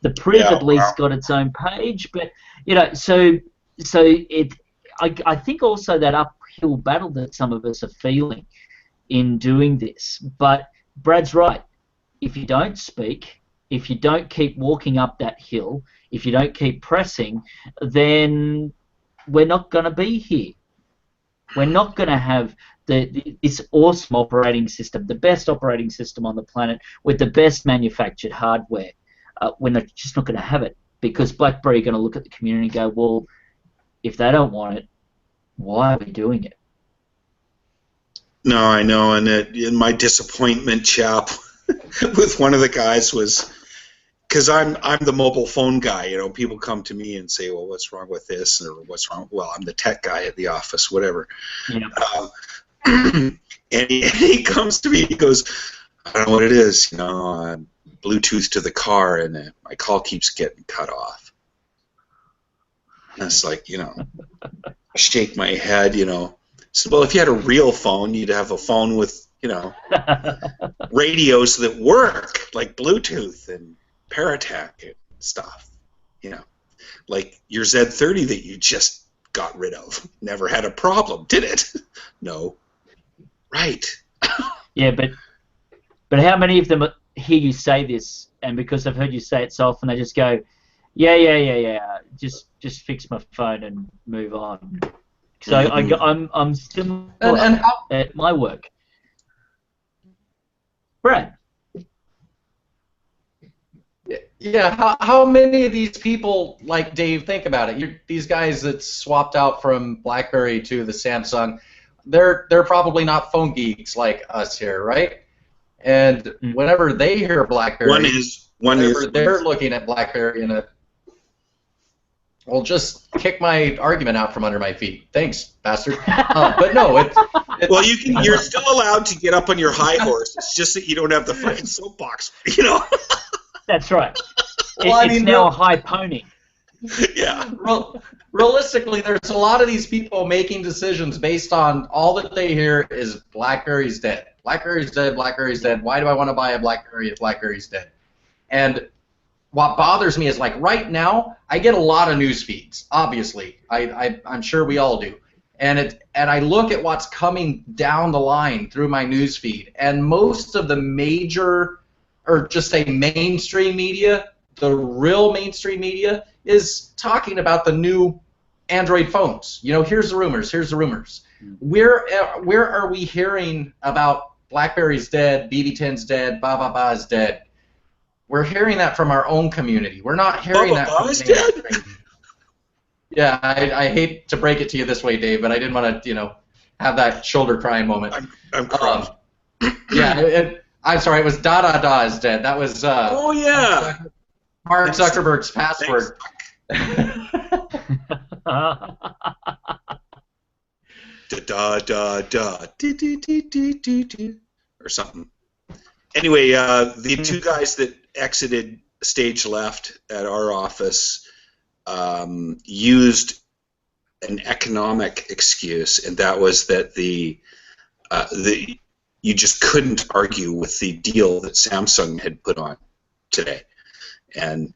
The Priv at least got its own page, but you know, so I think also that uphill battle that some of us are feeling in doing this. But Brad's right. If you don't speak, if you don't keep walking up that hill, if you don't keep pressing, then we're not going to be here. We're not going to have this awesome operating system, the best operating system on the planet with the best manufactured hardware, when they're just not going to have it, because BlackBerry are going to look at the community and go, well, if they don't want it, why are we doing it? No, I know, and in my disappointment, chap, with one of the guys was, because I'm the mobile phone guy. You know, people come to me and say, well, what's wrong with this, or what's wrong? Well, I'm the tech guy at the office, whatever. Yeah. And he comes to me, he goes, I don't know what it is, you know, I'm Bluetooth to the car, and my call keeps getting cut off. And it's like, you know, I shake my head, you know. So, well, if you had a real phone, you'd have a phone with, you know, radios that work, like Bluetooth and Paratech and stuff, you know. Like your Z30 that you just got rid of. Never had a problem, did it? No. Right. Yeah, but how many of them hear you say this, and because they've heard you say it so often, they just go, yeah, just fix my phone and move on. So I'm similar at my work. Brad. Yeah, how many of these people, like Dave, think about it? These guys that swapped out from BlackBerry to the Samsung, they're probably not phone geeks like us here, right? And whenever they hear BlackBerry, they're looking at BlackBerry in a, well, just kick my argument out from under my feet. Thanks, bastard. But no, it's well, you're still allowed to get up on your high horse. It's just that you don't have the fucking soapbox, you know. That's right. Well, it's now a high pony. Yeah. Realistically, there's a lot of these people making decisions based on all that they hear is BlackBerry's dead. BlackBerry's dead. BlackBerry's dead. Why do I want to buy a BlackBerry if BlackBerry's dead? And what bothers me is, like, right now, I get a lot of news feeds. Obviously, I'm sure we all do. And I look at what's coming down the line through my news feed, and most of the major, or just say mainstream media, the real mainstream media, is talking about the new Android phones. You know, here's the rumors. Here's the rumors. Where are we hearing about BlackBerry's dead, BB10's dead, is dead? We're hearing that from our own community. We're not hearing that from the mainstream. Yeah, I hate to break it to you this way, Dave, but I didn't want to, you know, have that shoulder crying moment. I'm crying. Yeah, I'm sorry. It was da is dead. That was. Oh yeah. Mark Zuckerberg's password. Or something. Anyway, the two guys that exited stage left at our office used an economic excuse, and that was that you just couldn't argue with the deal that Samsung had put on today, and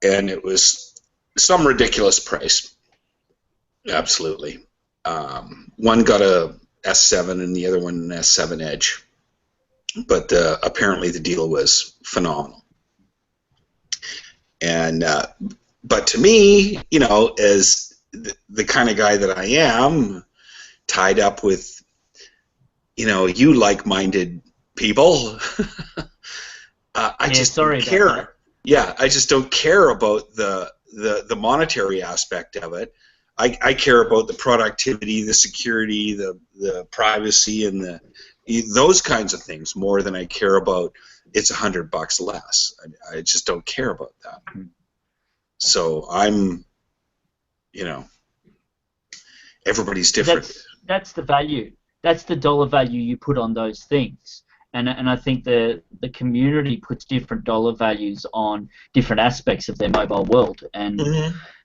it was some ridiculous price. Absolutely. One got a S7 and the other one an S7 Edge, but apparently the deal was phenomenal. And but to me, you know, as the kind of guy that I am, tied up with, you know, you like-minded people, I just don't care. Yeah, I just don't care about the monetary aspect of it. I care about the productivity, the security, the privacy, and those kinds of things more than I care about it's $100 less. I just don't care about that. So I'm, you know, everybody's different. That's the value. That's the dollar value you put on those things. And I think the community puts different dollar values on different aspects of their mobile world. And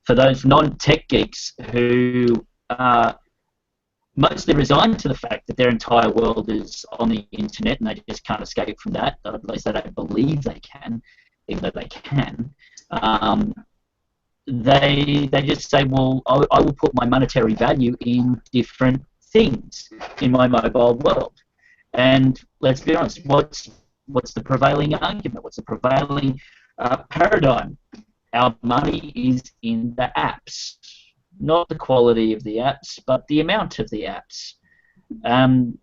for those non-tech geeks who are mostly resigned to the fact that their entire world is on the internet and they just can't escape from that, at least they don't believe they can, even though they can, they just say, well, I will put my monetary value in different things in my mobile world. And let's be honest, what's the prevailing argument? What's the prevailing paradigm? Our money is in the apps, not the quality of the apps, but the amount of the apps. And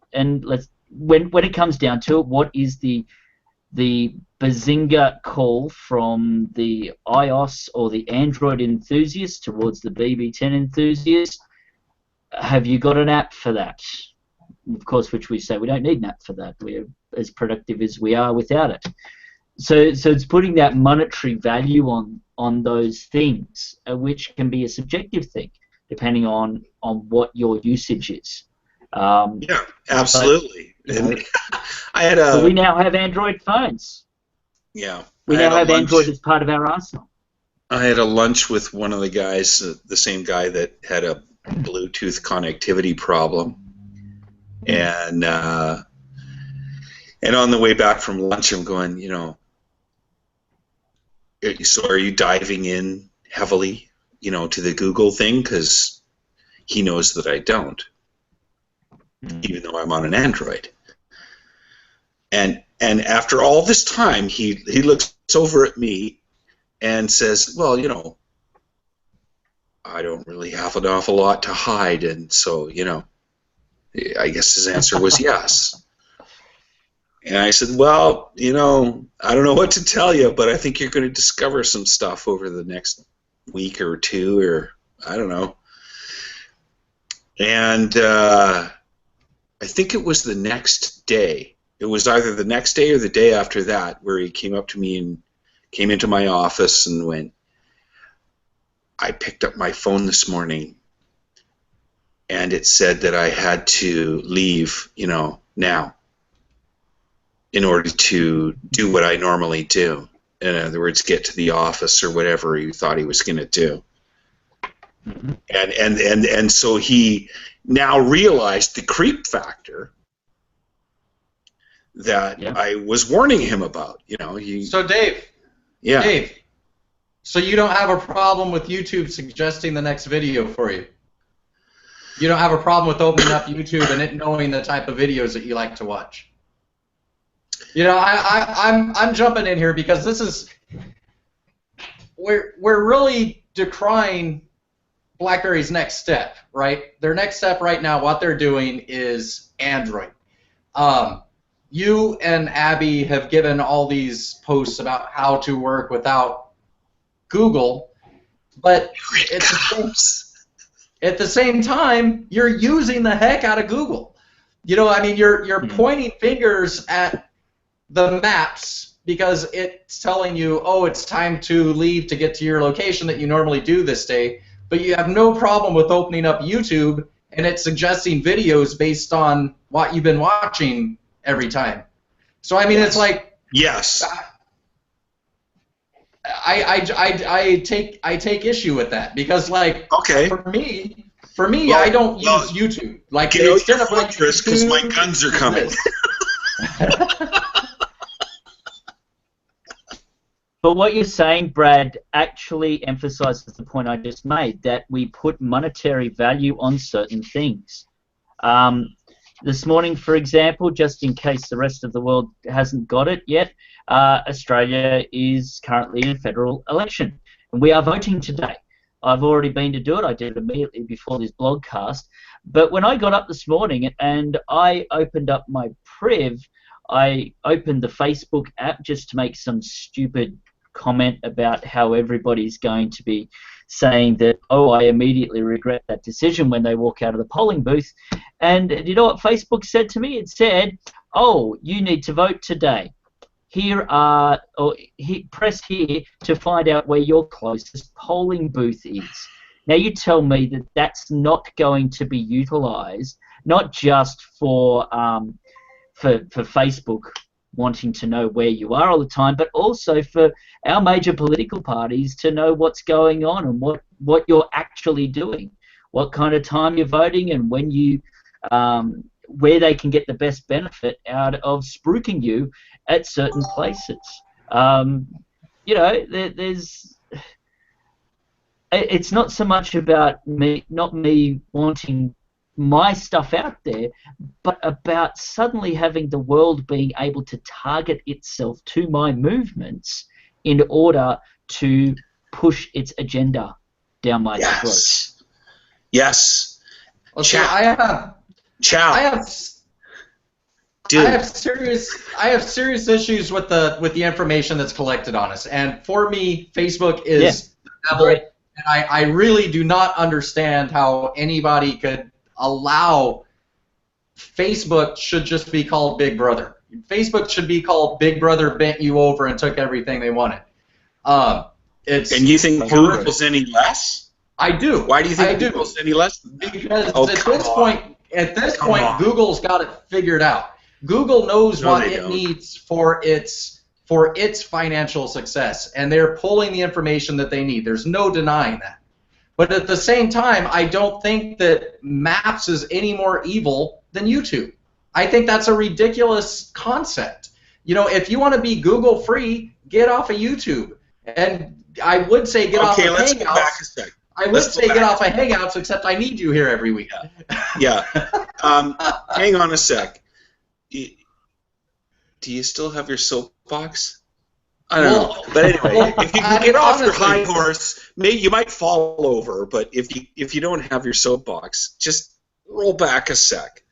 when it comes down to it, what is the bazinga call from the iOS or the Android enthusiast towards the BB10 enthusiast? Have you got an app for that? Of course, which we say we don't need an app for that. We're as productive as we are without it. So it's putting that monetary value on those things, which can be a subjective thing, depending on what your usage is. Yeah, absolutely. But, you know, I had but we now have Android phones. Yeah. We now have Android as part of our arsenal. I had a lunch with one of the guys, the same guy that had a Bluetooth connectivity problem, and on the way back from lunch, I'm going, so are you diving in heavily, to the Google thing? Because he knows that I don't, even though I'm on an Android. And after all this time, he looks over at me and says, well, I don't really have an awful lot to hide, and so, I guess his answer was yes. And I said, well, I don't know what to tell you, but I think you're going to discover some stuff over the next week or two, or I don't know. And I think it was the next day. It was either the next day or the day after that where he came up to me and came into my office and went, I picked up my phone this morning and it said that I had to leave, now in order to do what I normally do. In other words, get to the office or whatever he thought he was going to do. Mm-hmm. And so he now realized the creep factor that I was warning him about. So Dave. Yeah. Dave. So you don't have a problem with YouTube suggesting the next video for you? You don't have a problem with opening up YouTube and it knowing the type of videos that you like to watch? I'm jumping in here because this is we're really decrying BlackBerry's next step, right? Their next step right now, what they're doing is Android. You and Abby have given all these posts about how to work without Google, but at the same time, you're using the heck out of Google. You're pointing fingers at the maps because it's telling you, oh, it's time to leave to get to your location that you normally do this day, but you have no problem with opening up YouTube and it's suggesting videos based on what you've been watching every time. So, it's like... Yes. I take issue with that because, okay. for me, I don't use YouTube. Get out your fortress because my guns are coming. But what you're saying, Brad, actually emphasizes the point I just made, that we put monetary value on certain things. This morning, for example, just in case the rest of the world hasn't got it yet, Australia is currently in a federal election, and we are voting today. I've already been to do it. I did it immediately before this blogcast. But when I got up this morning and I opened up my Priv, I opened the Facebook app just to make some stupid comment about how everybody's going to be saying that, oh, I immediately regret that decision when they walk out of the polling booth. And you know what Facebook said to me? It said, oh, you need to vote today. Press here to find out where your closest polling booth is. Now you tell me that that's not going to be utilised, not just for Facebook wanting to know where you are all the time, but also for our major political parties to know what's going on and what you're actually doing, what kind of time you're voting, and when you where they can get the best benefit out of spruiking you at certain places. It's not so much about not me wanting my stuff out there, but about suddenly having the world being able to target itself to my movements in order to push its agenda down my throat. Yes. Well, see, I Ciao. I have Dude. I have serious issues with the information that's collected on us, and for me, Facebook is the devil, and I really do not understand how anybody could allow Facebook should just be called Big Brother. Facebook should be called Big Brother bent you over and took everything they wanted. And you think Google's any less? I do. Why do you think Google's any less? Because at this point, Google's got it figured out. Google knows what it needs for its financial success, and they're pulling the information that they need. There's no denying that. But at the same time, I don't think that Maps is any more evil than YouTube. I think that's a ridiculous concept. You know, if you want to be Google free, get off of YouTube. And I would say get off of Hangouts. Okay, let's go back a sec. I would say get off of Hangouts, except I need you here every week. Yeah. Hang on a sec. Do you still have your soapbox? I don't know. But anyway, if you can get off your high horse, maybe you might fall over. But if you don't have your soapbox, just roll back a sec.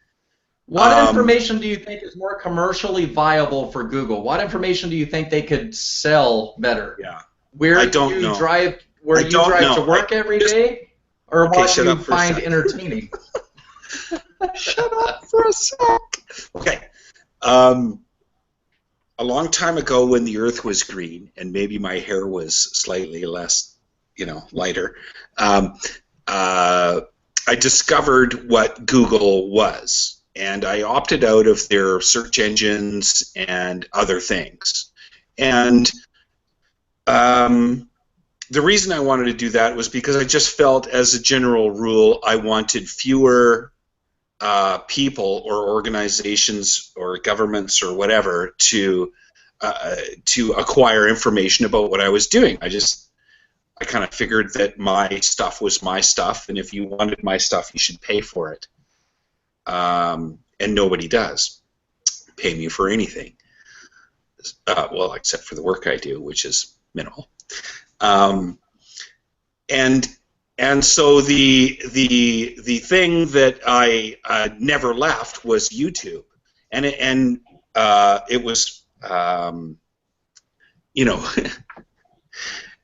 What information do you think is more commercially viable for Google? What information do you think they could sell better? Yeah. Where do you drive to work every day, or what do you find entertaining? Shut up for a sec. Okay. A long time ago, when the Earth was green, and maybe my hair was slightly less, lighter, I discovered what Google was. And I opted out of their search engines and other things. And the reason I wanted to do that was because I just felt, as a general rule, I wanted fewer people or organizations or governments or whatever to acquire information about what I was doing. I kind of figured that my stuff was my stuff, and if you wanted my stuff, you should pay for it. And nobody does pay me for anything. Well, except for the work I do, which is minimal. And so the thing that I never left was YouTube, and it was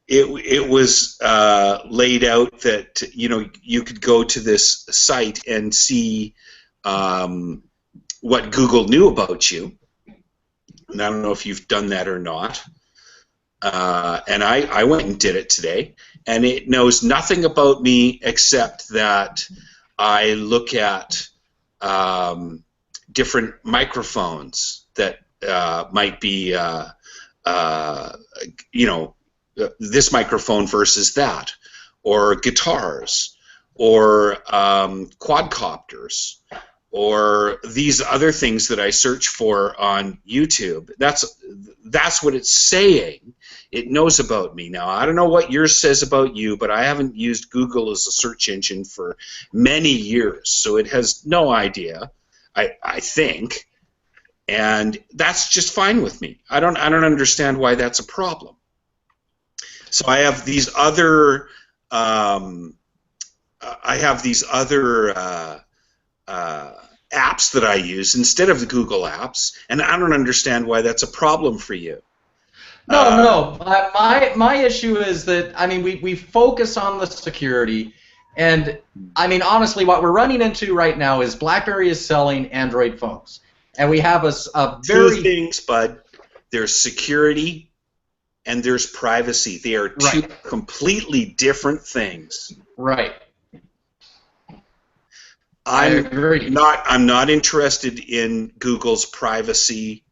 it was laid out that you could go to this site and see what Google knew about you. And I don't know if you've done that or not. And I went and did it today, and it knows nothing about me except that I look at different microphones that might be, this microphone versus that, or guitars, or quadcopters, or these other things that I search for on YouTube. That's what it's saying. It knows about me. Now, I don't know what yours says about you, but I haven't used Google as a search engine for many years, so it has no idea, I think, and that's just fine with me. I don't understand why that's a problem. So I have these other apps that I use instead of the Google apps, and I don't understand why that's a problem for you. No. My issue is that, we focus on the security, and honestly, what we're running into right now is BlackBerry is selling Android phones, and we have a very two things, bud. There's security and there's privacy. They are two completely different things. Right. I'm not interested in Google's privacy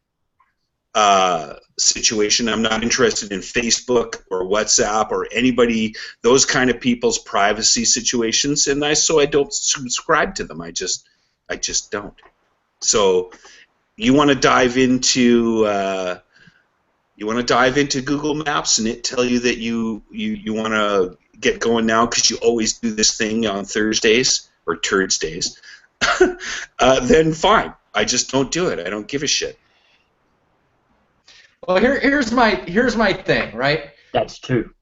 situation. I'm not interested in Facebook or WhatsApp or anybody, those kind of people's privacy situations, and so I don't subscribe to them. I just don't. So you want to dive into Google Maps and it tell you that you want to get going now because you always do this thing on Thursdays or Turdsdays, then fine. I just don't do it. I don't give a shit. Well, here's my thing, right? That's two.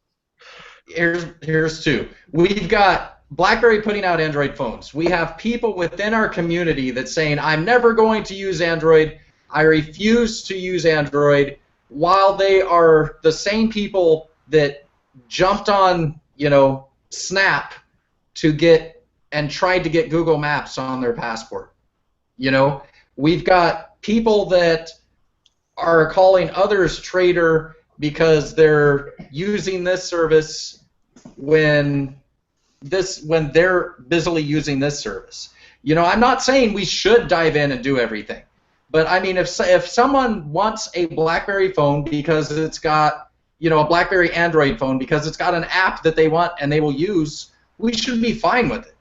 Here's two. We've got BlackBerry putting out Android phones. We have people within our community that's saying, I'm never going to use Android. I refuse to use Android, while they are the same people that jumped on, Snap to get and tried to get Google Maps on their passport. We've got people that are calling others traitor because they're using this service when they're busily using this service. I'm not saying we should dive in and do everything, but I mean, if someone wants a BlackBerry phone because it's got, a BlackBerry Android phone because it's got an app that they want and they will use, we should be fine with it.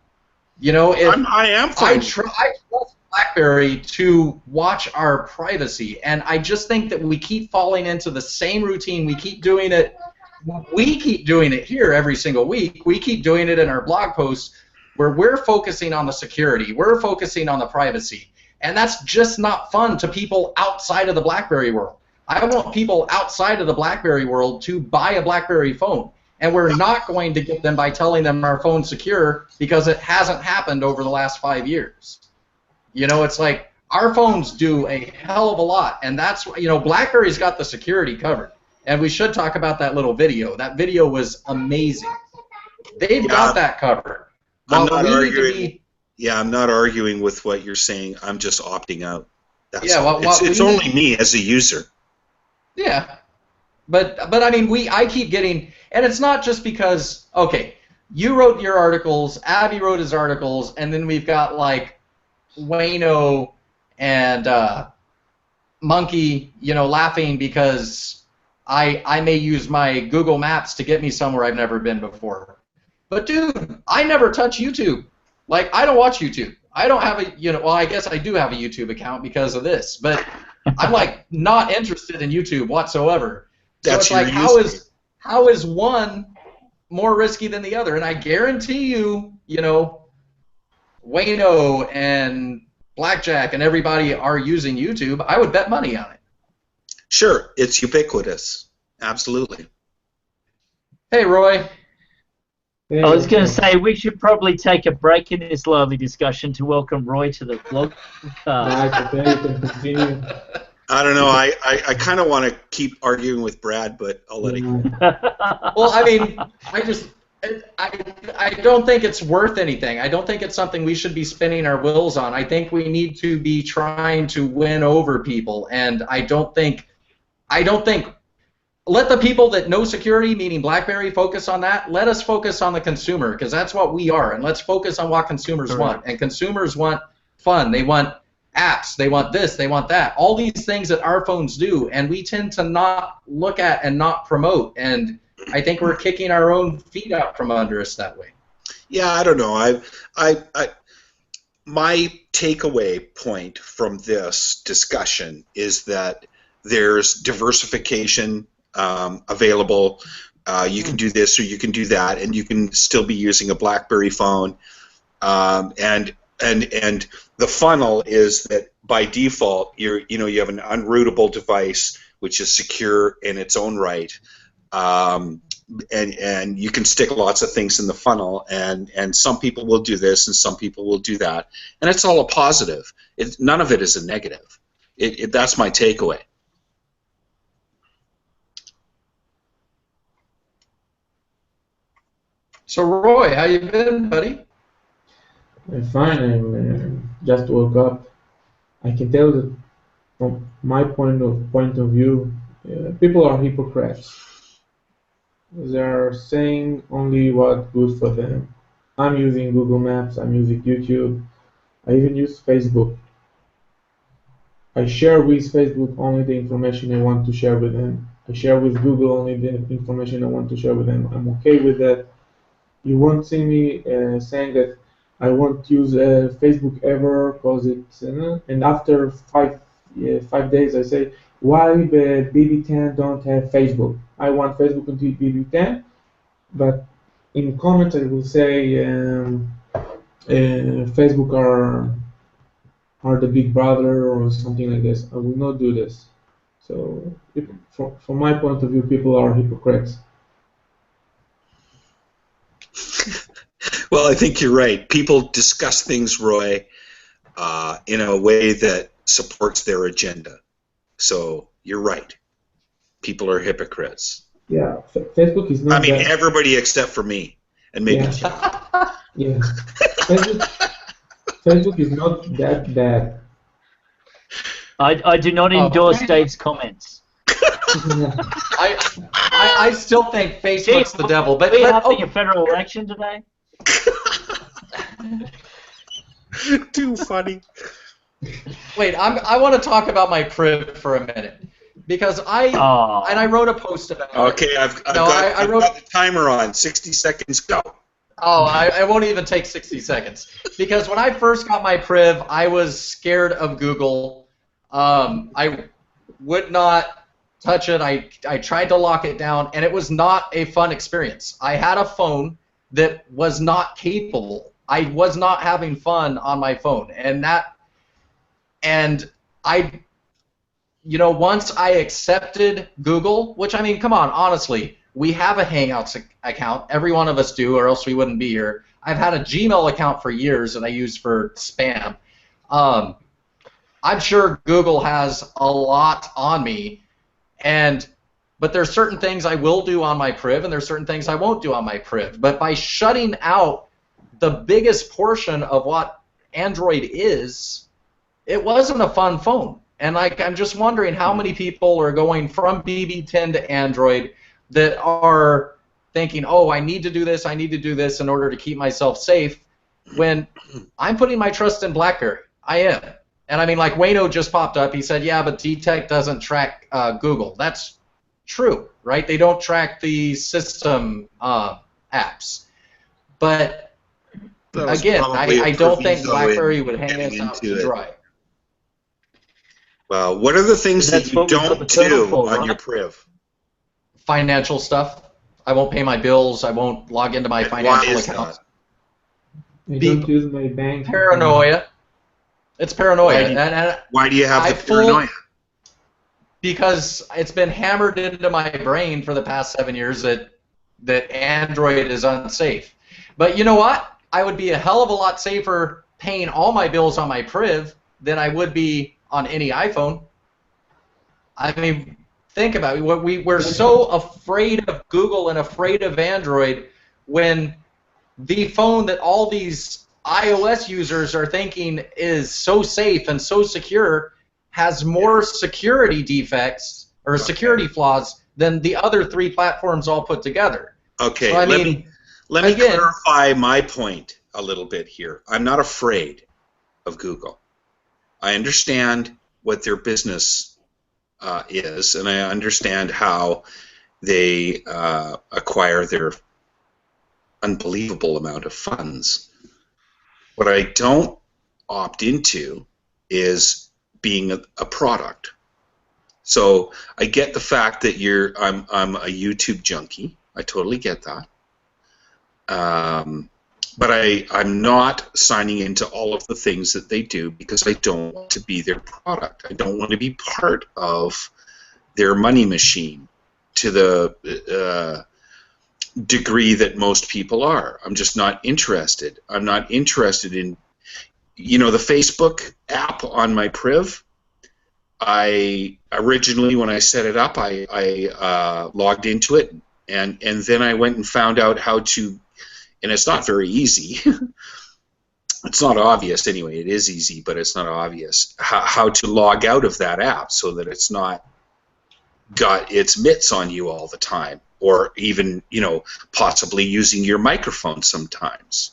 I am fine. I trust BlackBerry to watch our privacy, and I just think that we keep falling into the same routine. We keep doing it. We keep doing it here every single week. We keep doing it in our blog posts where we're focusing on the security. We're focusing on the privacy. And that's just not fun to people outside of the BlackBerry world. I want people outside of the BlackBerry world to buy a BlackBerry phone. And we're not going to get them by telling them our phone's secure, because it hasn't happened over the last 5 years. It's like our phones do a hell of a lot. And that's, BlackBerry's got the security covered. And we should talk about that little video. That video was amazing. They've got that covered. I'm not arguing. I'm not arguing with what you're saying. I'm just opting out. It's only me as a user. Yeah, but I mean, I keep getting, and it's not just because, okay, you wrote your articles, Abby wrote his articles, and then we've got like Wayno and Monkey, laughing because I may use my Google Maps to get me somewhere I've never been before. But dude, I never touch YouTube. Like, I don't watch YouTube. I don't have well, I guess I do have a YouTube account because of this, but I'm like not interested in YouTube whatsoever. So it's like, how is one more risky than the other? And I guarantee you, Wayno and Blackjack and everybody are using YouTube. I would bet money on it. Sure, it's ubiquitous. Absolutely. Hey, Roy. I was going to say we should probably take a break in this lively discussion to welcome Roy to the blog. Continue. I don't know. I kind of want to keep arguing with Brad, but I'll let it go. Well, I mean, I don't think it's worth anything. I don't think it's something we should be spinning our wheels on. I think we need to be trying to win over people, and I don't think let the people that know security, meaning BlackBerry, focus on that. Let us focus on the consumer, because that's what we are, and let's focus on what consumers want. And consumers want fun. They want apps. They want this. They want that. All these things that our phones do, and we tend to not look at and not promote. And I think we're kicking our own feet out from under us that way. Yeah, I don't know. My takeaway point from this discussion is that there's diversification available. You can do this or you can do that, and you can still be using a BlackBerry phone. And the funnel is that by default you have an unrootable device which is secure in its own right, and you can stick lots of things in the funnel, and some people will do this and some people will do that, and it's all a positive. None of it is a negative. That's my takeaway. So Roy, how you been, buddy? I'm fine. I'm just woke up. I can tell that from my point of view, people are hypocrites. They're saying only what's good for them. I'm using Google Maps. I'm using YouTube. I even use Facebook. I share with Facebook only the information I want to share with them. I share with Google only the information I want to share with them. I'm okay with that. You won't see me saying that I won't use Facebook ever because it's and after five days I say, why the BB10 don't have Facebook? I want Facebook until BB10, but in comments I will say Facebook are the big brother or something like this. I will not do this. So from my point of view, people are hypocrites. Well, I think you're right. People discuss things, Roy, in a way that supports their agenda. So you're right. People are hypocrites. Yeah, Facebook is not I mean, that. everybody except for me, and maybe Yeah. Chad. Yeah, Facebook is not that bad. I do not Oh. endorse Dave's comments. I still think Facebook's the devil, but Are we having a federal election today? Too funny. wait, I want to talk about my Priv for a minute because I wrote a post about it. Okay, I've got the timer on. 60 seconds, go. Oh, I won't even take 60 seconds because when I first got my Priv, I was scared of Google. I would not touch it. I tried to lock it down, and it was not a fun experience. I had a phone that was not capable. I was not having fun on my phone, and once I accepted Google, which I mean, come on, honestly, we have a Hangouts account. Every one of us do, or else we wouldn't be here. I've had a Gmail account for years that I use for spam. I'm sure Google has a lot on me, but there's certain things I will do on my Priv, and there's certain things I won't do on my Priv. But by shutting out the biggest portion of what Android is, it wasn't a fun phone. And I'm just wondering how many people are going from BB10 to Android that are thinking, oh, I need to do this in order to keep myself safe, when I'm putting my trust in BlackBerry. I am. And I mean, like Wayno just popped up. He said, yeah, but DTech doesn't track Google. That's true, right? They don't track the system apps. But again, I don't think BlackBerry would hang us out to dry. Well, what are the things that you don't do on your Priv? Financial stuff. I won't pay my bills. I won't log into my financial accounts. I don't use my bank. Paranoia. It's paranoia. Why do you have the paranoia? Because it's been hammered into my brain for the past 7 years that Android is unsafe. But you know what? I would be a hell of a lot safer paying all my bills on my Priv than I would be on any iPhone. I mean, think about it. We're so afraid of Google and afraid of Android when the phone that all these iOS users are thinking is so safe and so secure has more security defects or security flaws than the other three platforms all put together. Okay, so, let me clarify my point a little bit here. I'm not afraid of Google. I understand what their business is, and I understand how they acquire their unbelievable amount of funds. What I don't opt into is being a product. So I get the fact that I'm a YouTube junkie. I totally get that. But I'm not signing into all of the things that they do because I don't want to be their product. I don't want to be part of their money machine to the degree that most people are. I'm just not interested. I'm not interested in, the Facebook app on my Priv. I originally, when I set it up, I logged into it, and then I went and found out how to. And it's not very easy. It's not obvious anyway. It is easy, but it's not obvious how to log out of that app so that it's not got its mitts on you all the time, or even possibly using your microphone sometimes.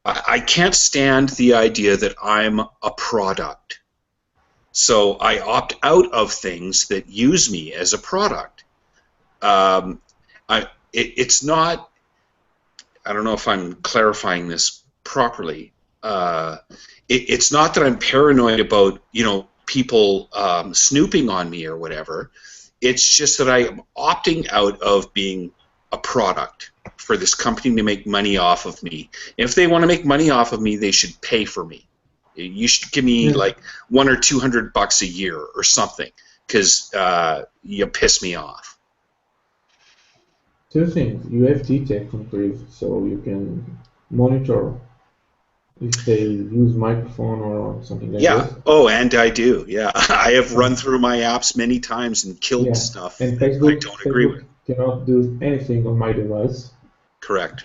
I can't stand the idea that I'm a product. So I opt out of things that use me as a product. It's not. I don't know if I'm clarifying this properly. It's not that I'm paranoid about people snooping on me or whatever. It's just that I am opting out of being a product for this company to make money off of me. If they want to make money off of me, they should pay for me. You should give me like $100 or $200 a year or something, because you piss me off. Two things. You have DTech on Priv, so you can monitor if they use microphone or something like Yeah. this. Oh, and I do. Yeah, I have run through my apps many times and killed Yeah, stuff and that I don't agree with. Facebook cannot do anything on my device. Correct.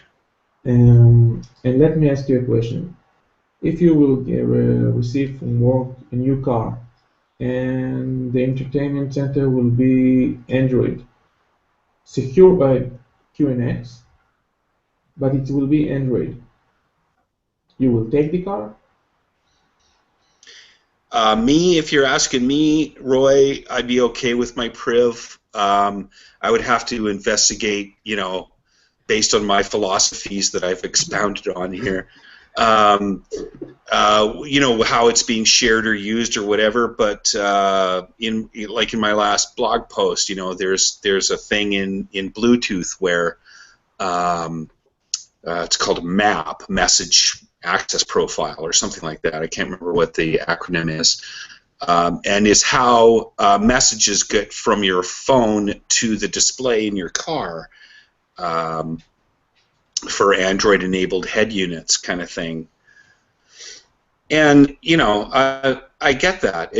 And let me ask you a question. If you will receive from work a new car, and the entertainment center will be Android, secured by QNX, but it will be Android, you will take the car? If you're asking me, Roy, I'd be okay with my priv. I would have to investigate, based on my philosophies that I've expounded on here, how it's being shared or used or whatever. But in my last blog post, there's a thing in Bluetooth where it's called a MAP, Message Access Profile, or something like that. I can't remember what the acronym is. And is how messages get from your phone to the display in your car for Android-enabled head units, kind of thing. And I get that.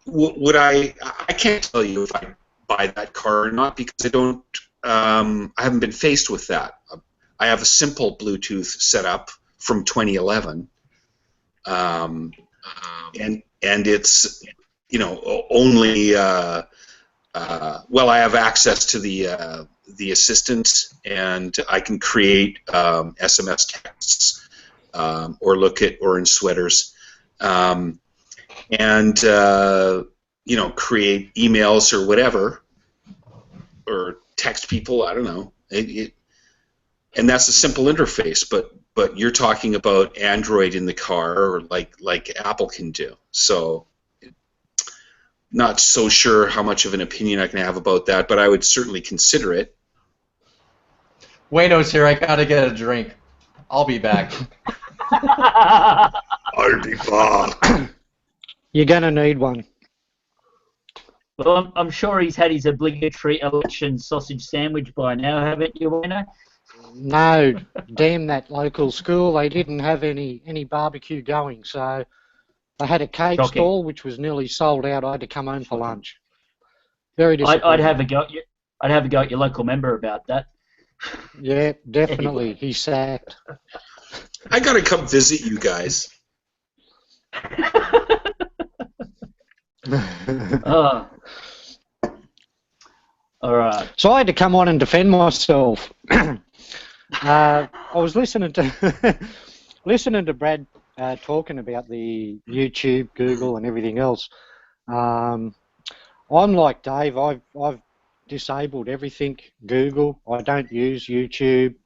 Would I can't tell you if I buy that car or not, because I don't. I haven't been faced with that. I have a simple Bluetooth setup from 2011, and it's only I have access to the assistant, and I can create SMS texts or look at orange sweaters, and create emails or whatever, or text people. I don't know. And that's a simple interface, but you're talking about Android in the car, or like Apple can do. So, not so sure how much of an opinion I can have about that, but I would certainly consider it. Wayno's here. I gotta get a drink. I'll be back. I'll be back. You're gonna need one. Well, I'm sure he's had his obligatory election sausage sandwich by now, haven't you, Wayno? No, damn that local school. They didn't have any barbecue going, so they had a cake Shocking. stall which was nearly sold out. I had to come home for lunch. Very disappointing. I'd have a go at your local member about that. Yeah, definitely. He's sacked. I gotta come visit you guys. All right. So I had to come on and defend myself. I was listening to Brad talking about the YouTube, Google, and everything else. I'm like Dave. I've disabled everything Google. I don't use YouTube.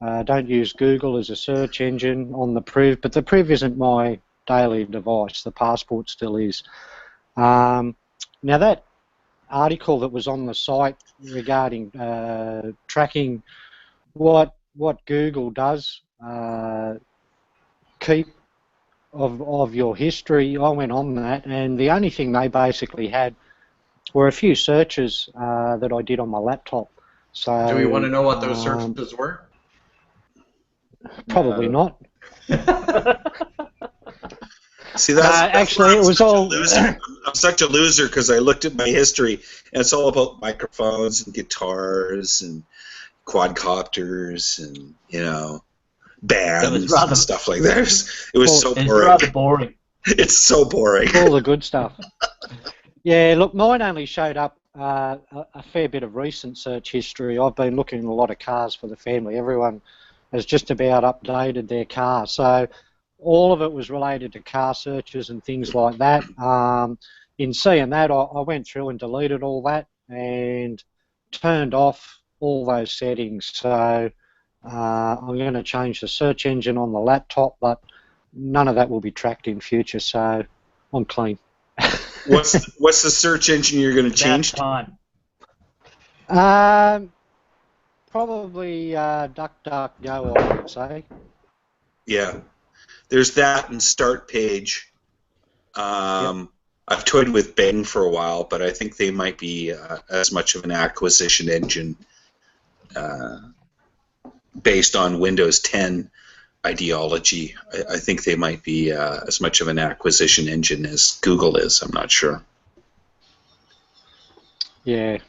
Don't use Google as a search engine on the Priv, but the Priv isn't my daily device. The Passport still is. Now that article that was on the site regarding tracking what Google does keep of your history, I went on that, and the only thing they basically had were a few searches that I did on my laptop. So do we want to know what those searches were? Probably not. See, that's actually, it was all. I'm such a loser because I looked at my history, and it's all about microphones and guitars and quadcopters and bands and stuff like that. It was so boring. It's rather boring. It's so boring. All the good stuff. Yeah, look, mine only showed up a fair bit of recent search history. I've been looking at a lot of cars for the family. Everyone has just about updated their car. So all of it was related to car searches and things like that. In seeing that, I went through and deleted all that and turned off all those settings. So I'm going to change the search engine on the laptop, but none of that will be tracked in future, so I'm clean. What's the search engine you're going to change to? Probably DuckDuckGo, I would say. Yeah. There's that and Start Page. Yep. I've toyed with Bing for a while, but I think they might be as much of an acquisition engine based on Windows 10 ideology. I think they might be as much of an acquisition engine as Google is. I'm not sure. Yeah.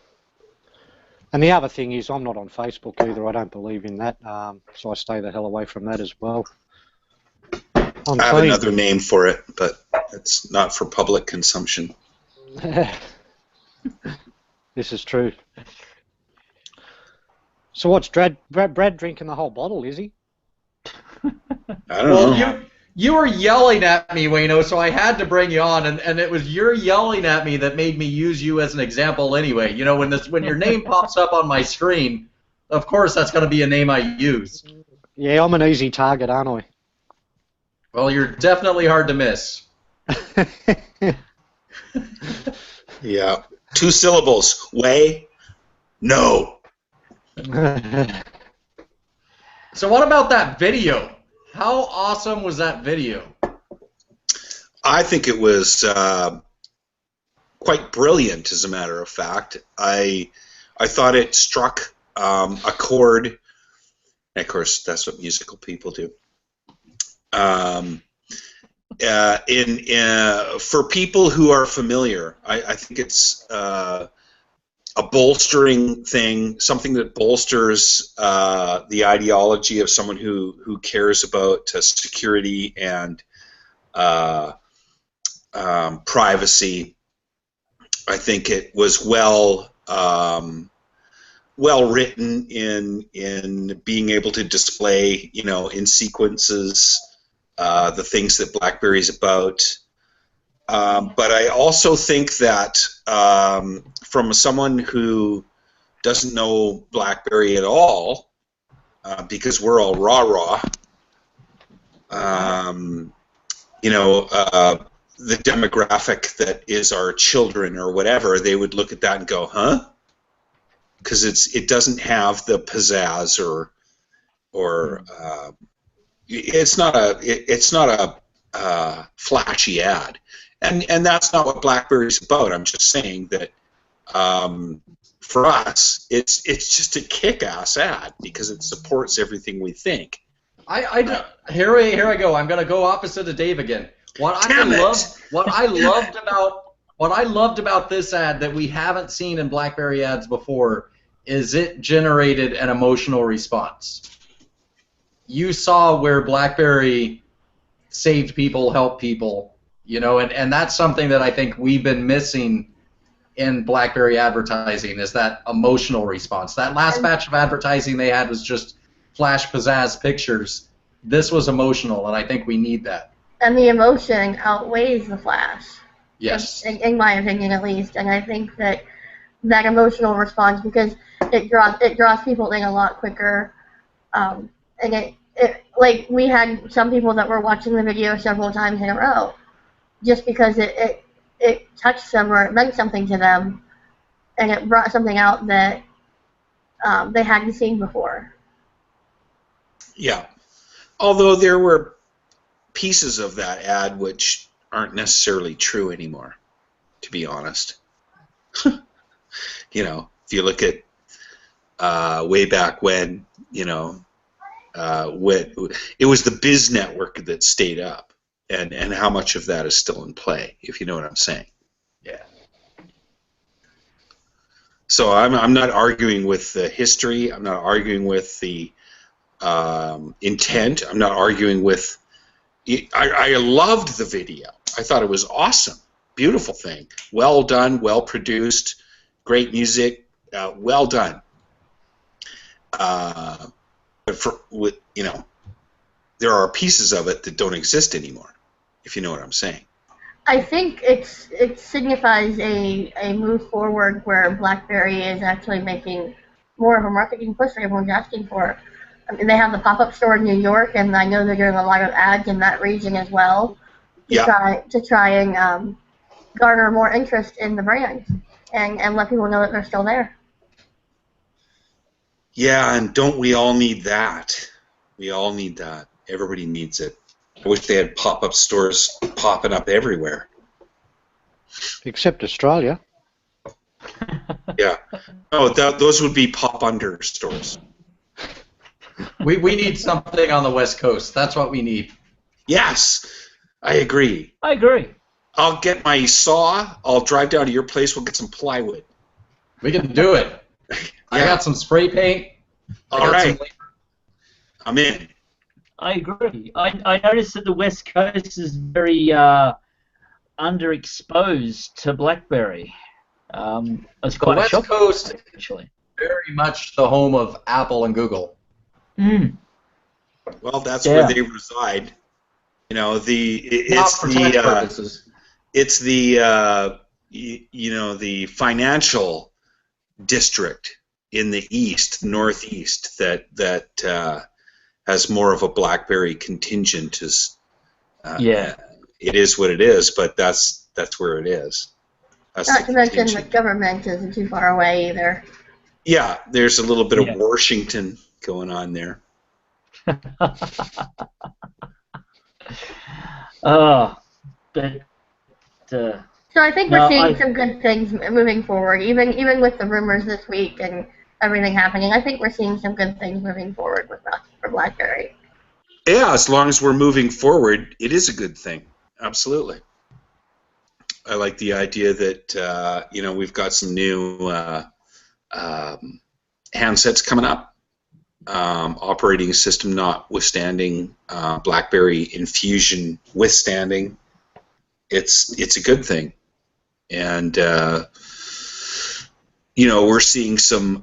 And the other thing is, I'm not on Facebook either. I don't believe in that, so I stay the hell away from that as well. I have another name for it, but it's not for public consumption. This is true. So what's Brad drinking the whole bottle, is he? I don't know. You were yelling at me, Wayno, so I had to bring you on, and it was your yelling at me that made me use you as an example anyway. You know, when your name pops up on my screen, of course that's going to be a name I use. Yeah, I'm an easy target, aren't I? Well, you're definitely hard to miss. Yeah. 2 syllables. Way. No. So what about that video? How awesome was that video? I think it was quite brilliant, as a matter of fact. I thought it struck a chord. And of course, that's what musical people do. For people who are familiar, I think it's a bolstering thing, something that bolsters the ideology of someone who cares about security and privacy. I think it was well written in being able to display, in sequences, the things that BlackBerry is about. But I also think that from someone who doesn't know BlackBerry at all, because we're all rah-rah, the demographic that is our children or whatever, they would look at that and go, huh? Because it doesn't have the pizzazz or it's not a flashy ad. And that's not what BlackBerry's about. I'm just saying that for us, it's just a kick-ass ad because it supports everything we think. Here I go. I'm going to go opposite of Dave again. What I loved about this ad that we haven't seen in BlackBerry ads before is it generated an emotional response. You saw where BlackBerry saved people, helped people. And that's something that I think we've been missing in BlackBerry advertising is that emotional response. That last batch of advertising they had was just flash pizzazz pictures. This was emotional, and I think we need that. And the emotion outweighs the flash. Yes. In my opinion, at least. And I think that emotional response, because it draws people in a lot quicker, and like we had some people that were watching the video several times in a row, just because it touched them or it meant something to them, and it brought something out that they hadn't seen before. Yeah. Although there were pieces of that ad which aren't necessarily true anymore, to be honest. If you look at way back when, it was the Biz Network that stayed up, and how much of that is still in play, if you know what I'm saying. Yeah. So I'm not arguing with the history. I'm not arguing with the intent. I'm not arguing with. I loved the video. I thought it was awesome, beautiful thing, well done, well produced, great music, well done. But there are pieces of it that don't exist anymore, if you know what I'm saying. I think it signifies a move forward where BlackBerry is actually making more of a marketing push that everyone's asking for. I mean, they have the pop-up store in New York, and I know they're doing a lot of ads in that region as well to try and garner more interest in the brand and let people know that they're still there. Yeah, and don't we all need that? We all need that. Everybody needs it. I wish they had pop-up stores popping up everywhere. Except Australia. Yeah. Oh, those would be pop-under stores. We need something on the West Coast. That's what we need. Yes, I agree. I agree. I'll get my saw. I'll drive down to your place. We'll get some plywood. We can do it. I got some spray paint. All right. I'm in. I agree. I noticed that the West Coast is very underexposed to BlackBerry. It's quite The a West shock, Coast, actually. very much the home of Apple and Google. Mm. Well, that's where they reside. You know, it's the financial district in the east, northeast, that has more of a BlackBerry contingent. It is what it is, but that's where it is. That's Not to mention the government isn't too far away either. Yeah, there's a little bit of Washington going on there. So I think we're seeing some good things moving forward, even with the rumors this week and everything happening. I think we're seeing some good things moving forward for BlackBerry. Yeah, as long as we're moving forward, it is a good thing. Absolutely. I like the idea that we've got some new handsets coming up. Operating system notwithstanding, BlackBerry Infusion withstanding. It's a good thing, and we're seeing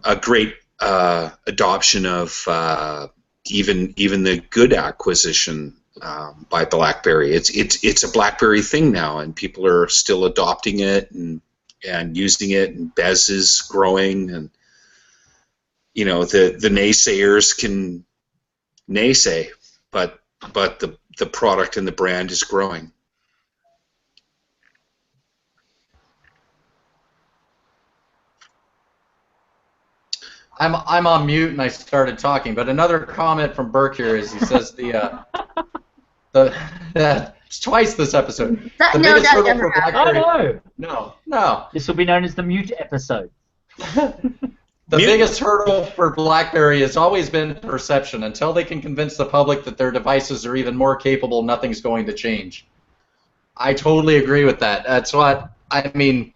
a great adoption of even the good acquisition by BlackBerry. It's a BlackBerry thing now, and people are still adopting it and using it. And Bez is growing, and the naysayers can naysay, but the product and the brand is growing. I'm on mute and I started talking, but another comment from Burke here is he says it's twice this episode. No, that never happened. Oh no. This will be known as the mute episode. The biggest hurdle for BlackBerry has always been perception. Until they can convince the public that their devices are even more capable, nothing's going to change. I totally agree with that. That's what I mean.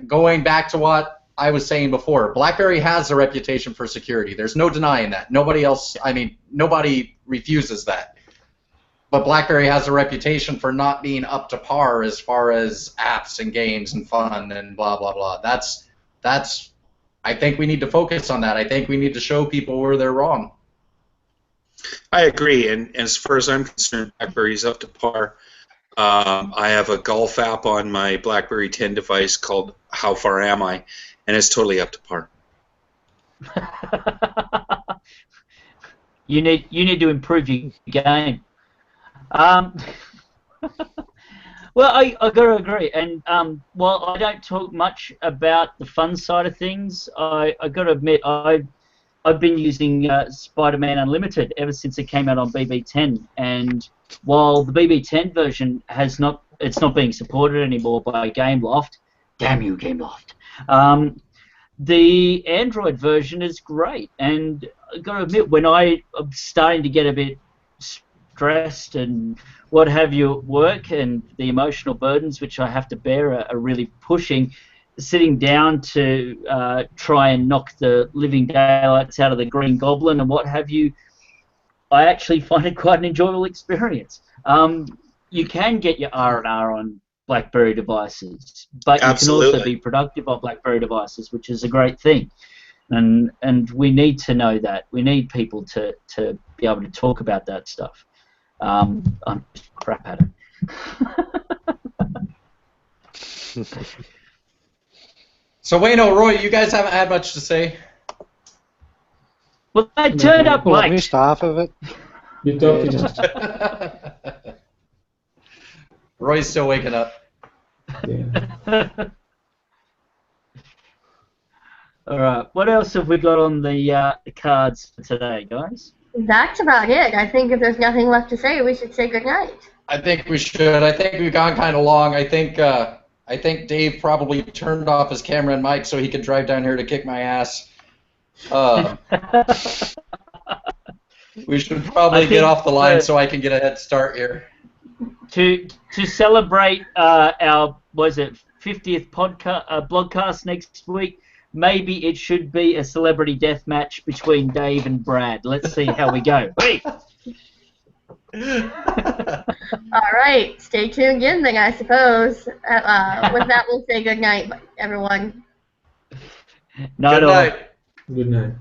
Going back to what I was saying before, BlackBerry has a reputation for security. There's no denying that. Nobody refuses that. But BlackBerry has a reputation for not being up to par as far as apps and games and fun and blah blah blah. That's I think we need to focus on that. I think we need to show people where they're wrong. I agree, and as far as I'm concerned, BlackBerry's up to par. I have a golf app on my BlackBerry 10 device called How Far Am I? And it's totally up to par. You need to improve your game. Well, I got to agree. And while I don't talk much about the fun side of things, I got to admit I've been using Spider-Man Unlimited ever since it came out on BB10. And while the BB10 version it's not being supported anymore by GameLoft, damn you GameLoft. The Android version is great, and I've got to admit, when I'm starting to get a bit stressed and what have you at work, and the emotional burdens which I have to bear are really pushing, sitting down to try and knock the living daylights out of the Green Goblin and what have you, I actually find it quite an enjoyable experience. You can get your R&R on BlackBerry devices, but you can also be productive on BlackBerry devices, which is a great thing. And we need to know that. We need people to be able to talk about that stuff. I'm just crap at it. So Wayne O'Roy, you guys haven't had much to say? Well, I turned up late. I missed half of it. You're talking. Roy's still waking up. Yeah. All right. What else have we got on the cards for today, guys? That's about it. I think if there's nothing left to say, we should say goodnight. I think we should. I think we've gone kind of long. I think Dave probably turned off his camera and mic so he could drive down here to kick my ass. We should probably get off the line so I can get a head start here. To celebrate our 50th blogcast next week, maybe it should be a celebrity death match between Dave and Brad. Let's see how we go. Hey. All right, stay tuned in then, I suppose. With that, we'll say good night, everyone. Night Good all. night. Good night.